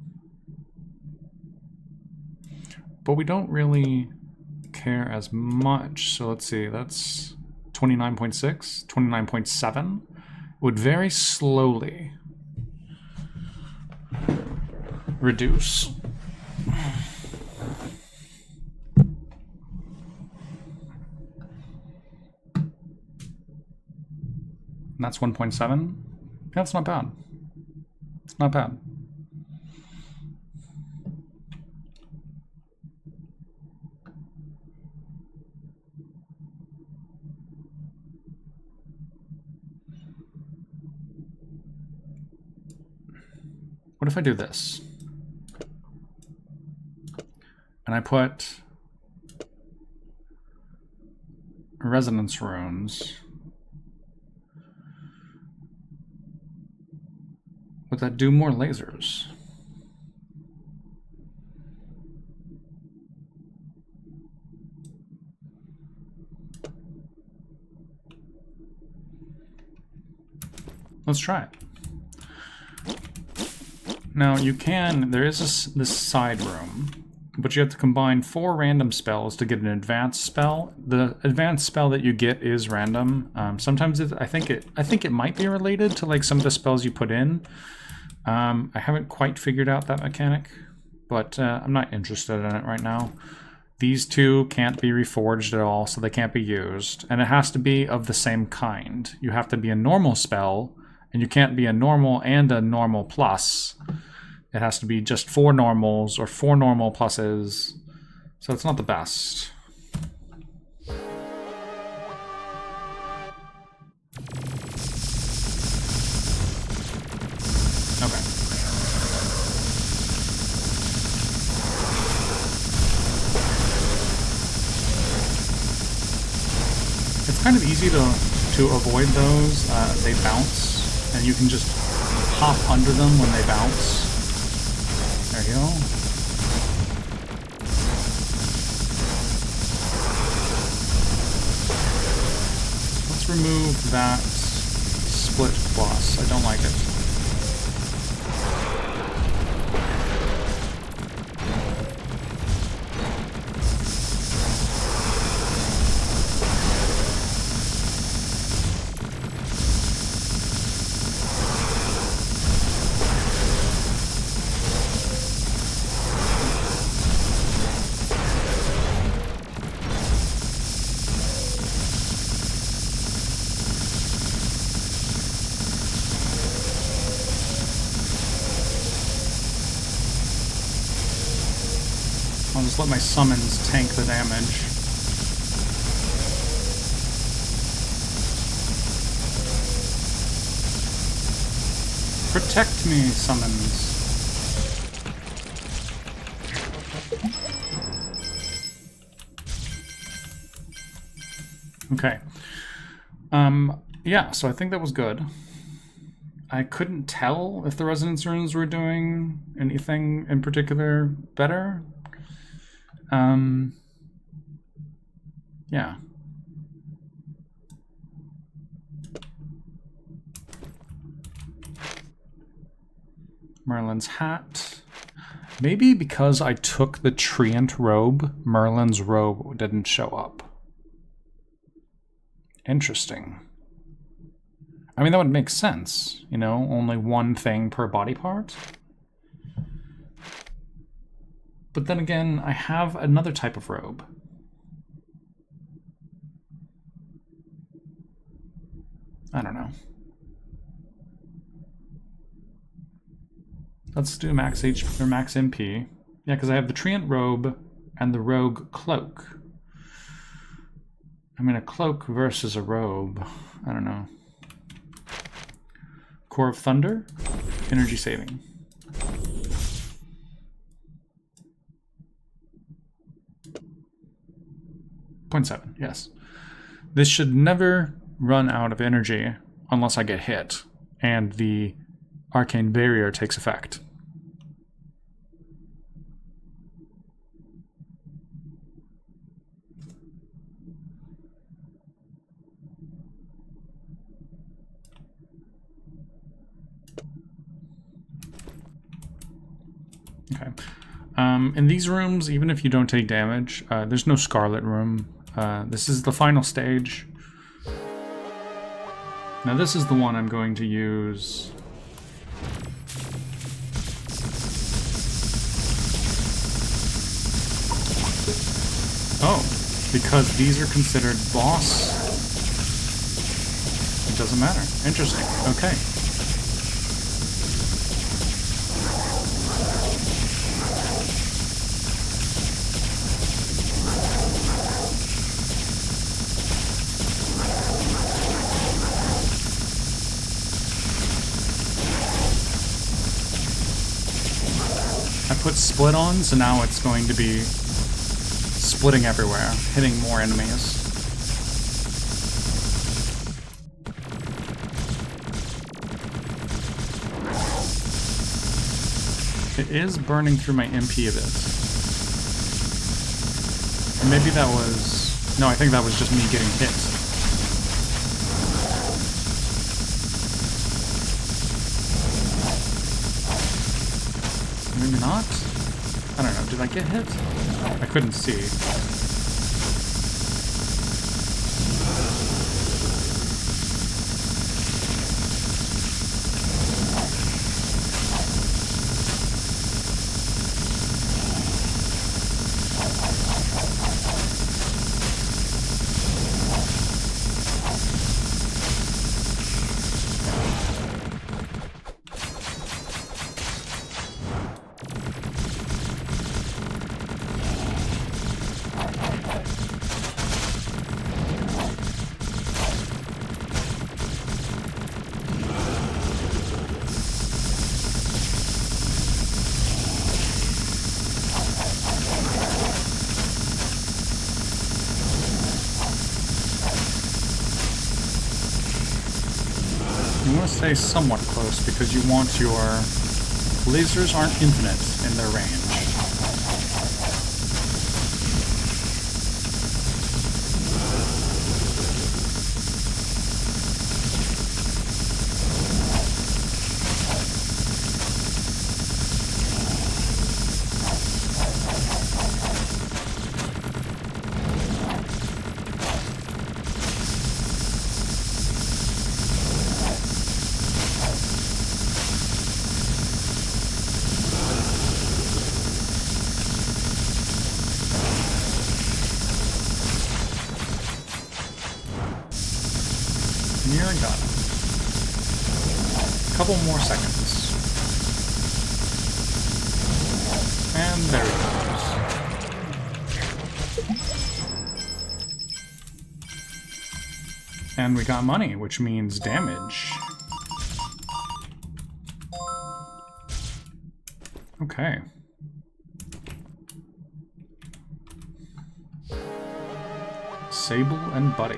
But we don't really care as much. So let's see, that's 29.6, 29.7. Would very slowly reduce. And that's 1.7. That's not bad. Not bad. What if I do this? And I put resonance runes. Would that do more lasers? Let's try it. Now you can, there is this side room, but you have to combine 4 random spells to get an advanced spell. The advanced spell that you get is random. Sometimes I think it might be related to like some of the spells you put in. I haven't quite figured out that mechanic, but I'm not interested in it right now. These 2 can't be reforged at all, so they can't be used. And it has to be of the same kind. You have to be a normal spell, and you can't be a normal and a normal plus. It has to be just 4 normals or 4 normal pluses. So it's not the best. Okay. It's kind of easy to avoid those. They bounce, and you can just hop under them when they bounce. There you go. Let's remove that split plus. I don't like it. just let my summons tank the damage. Protect me, summons. Okay. Yeah, so I think that was good. I couldn't tell if the resonance runes were doing anything in particular better. Yeah. Merlin's hat. Maybe because I took the Treant robe, Merlin's robe didn't show up. Interesting. I mean, that would make sense, you know, only one thing per body part. But then again, I have another type of robe. I don't know. Let's do max HP or max MP. Yeah, because I have the Treant robe and the rogue cloak. I mean, a cloak versus a robe. I don't know. Core of Thunder, energy saving. .7, yes. This should never run out of energy unless I get hit and the arcane barrier takes effect. Okay. In these rooms, even if you don't take damage, there's no Scarlet room. This is the final stage. Now this is the one I'm going to use. Oh, because these are considered boss. It doesn't matter. Interesting. Okay. I put split on, so now it's going to be splitting everywhere, hitting more enemies. It is burning through my MP a bit. Or maybe that was... No, I think that was just me getting hit. Maybe not? I don't know, did I get hit? I couldn't see. You want to stay somewhat close because you want your... Lasers aren't infinite in their range. Nearly got it. Couple more seconds. And there it goes. And we got money, which means damage. Okay. Sable and Buddy. I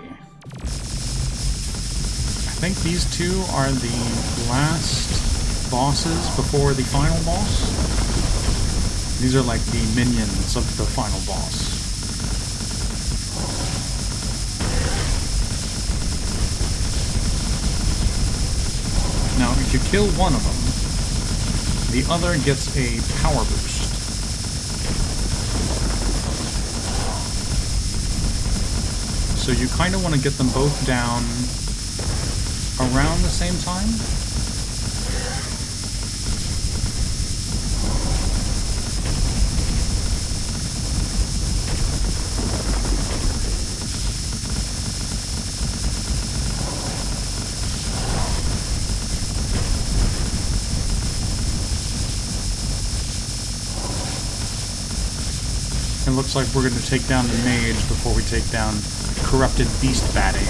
think these two are the last bosses before the final boss. These are like the minions of the final boss. Now, if you kill one of them, the other gets a power boost. So you kind of want to get them both down around the same time. It looks like we're going to take down the mage before we take down corrupted beast baddie.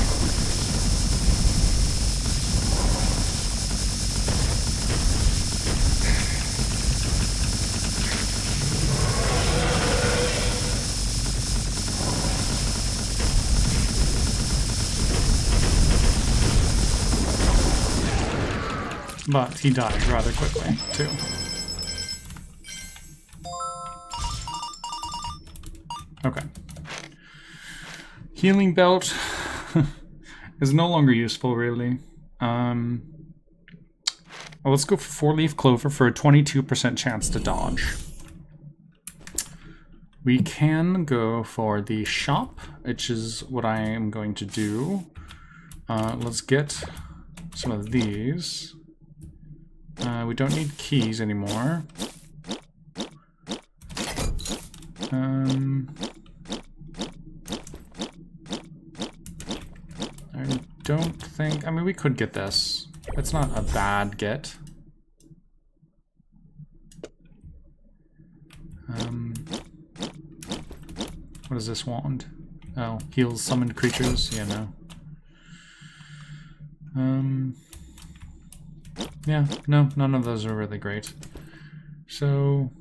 But he died rather quickly, too. Okay. Healing belt is no longer useful, really. Well, let's go for 4-leaf clover for a 22% chance to dodge. We can go for the shop, which is what I am going to do. Let's get some of these. We don't need keys anymore. I don't think... I mean, we could get this. It's not a bad get. What is this wand? Oh, heals summoned creatures? Yeah, no. Yeah, no, none of those are really great. So,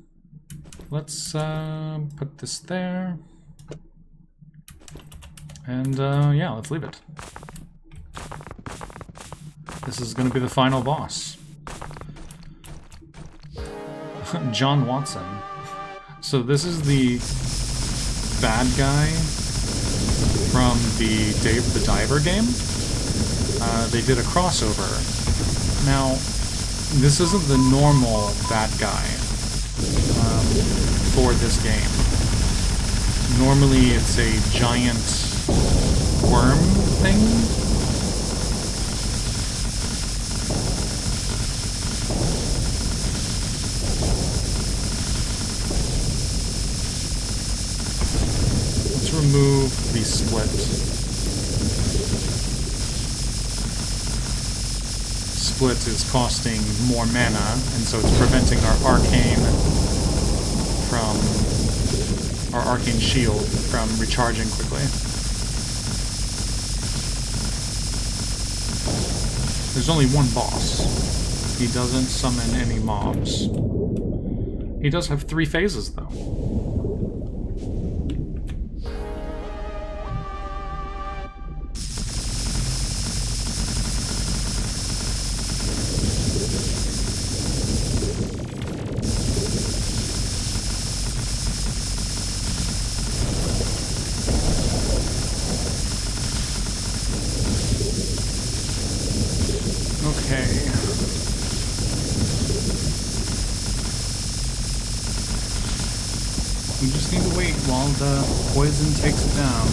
let's put this there. And, yeah, let's leave it. This is going to be the final boss. John Watson. So this is the bad guy from the Dave the Diver game. They did a crossover. Now, this isn't the normal bad guy for this game. Normally it's a giant worm thing. Remove the split. Split is costing more mana, and so it's preventing our arcane shield from recharging quickly. There's only one boss. He doesn't summon any mobs. He does have 3 phases, though. Okay. We just need to wait while the poison takes it down.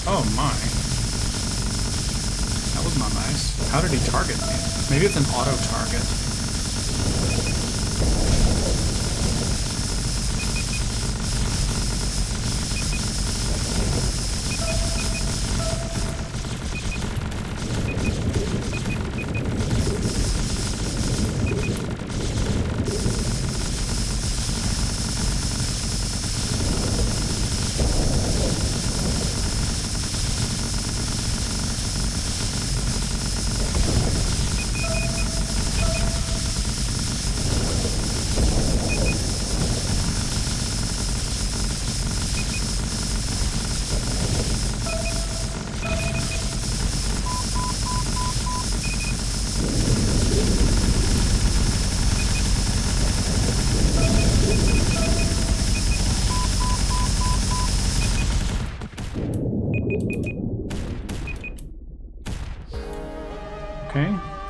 Oh my. That was not nice. How did he target me? Maybe it's an auto-target.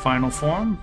final form.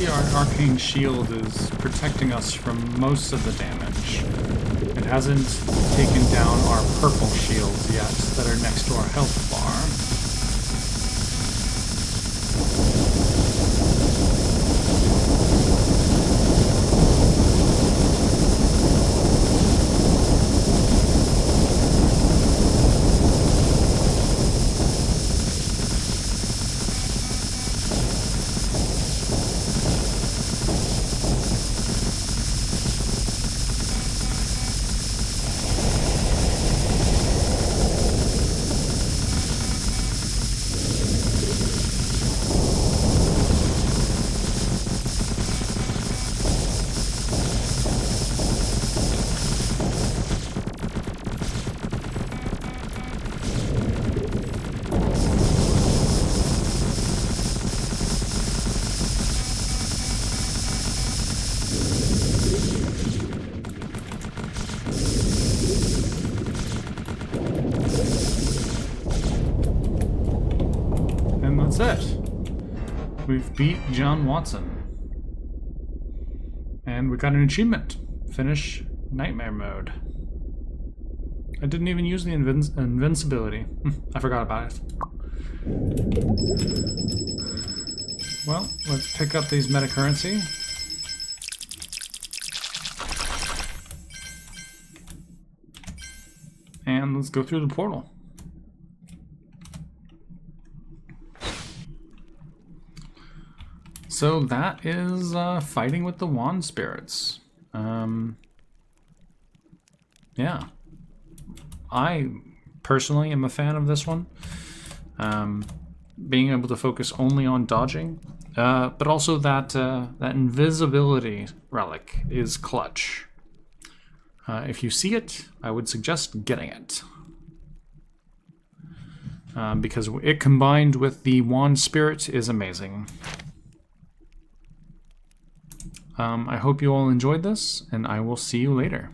Our arcane shield is protecting us from most of the damage. It hasn't taken down our purple shields yet that are next to our health bar. That's it. We've beat John Watson. And we got an achievement. Finish Nightmare Mode. I didn't even use the invincibility. I forgot about it. Well, let's pick up these meta currency. And let's go through the portal. So that is fighting with the wand spirits. Yeah. I personally am a fan of this one. Being able to focus only on dodging, but also that that invisibility relic is clutch. If you see it, I would suggest getting it. Because it combined with the wand spirit is amazing. I hope you all enjoyed this, and I will see you later.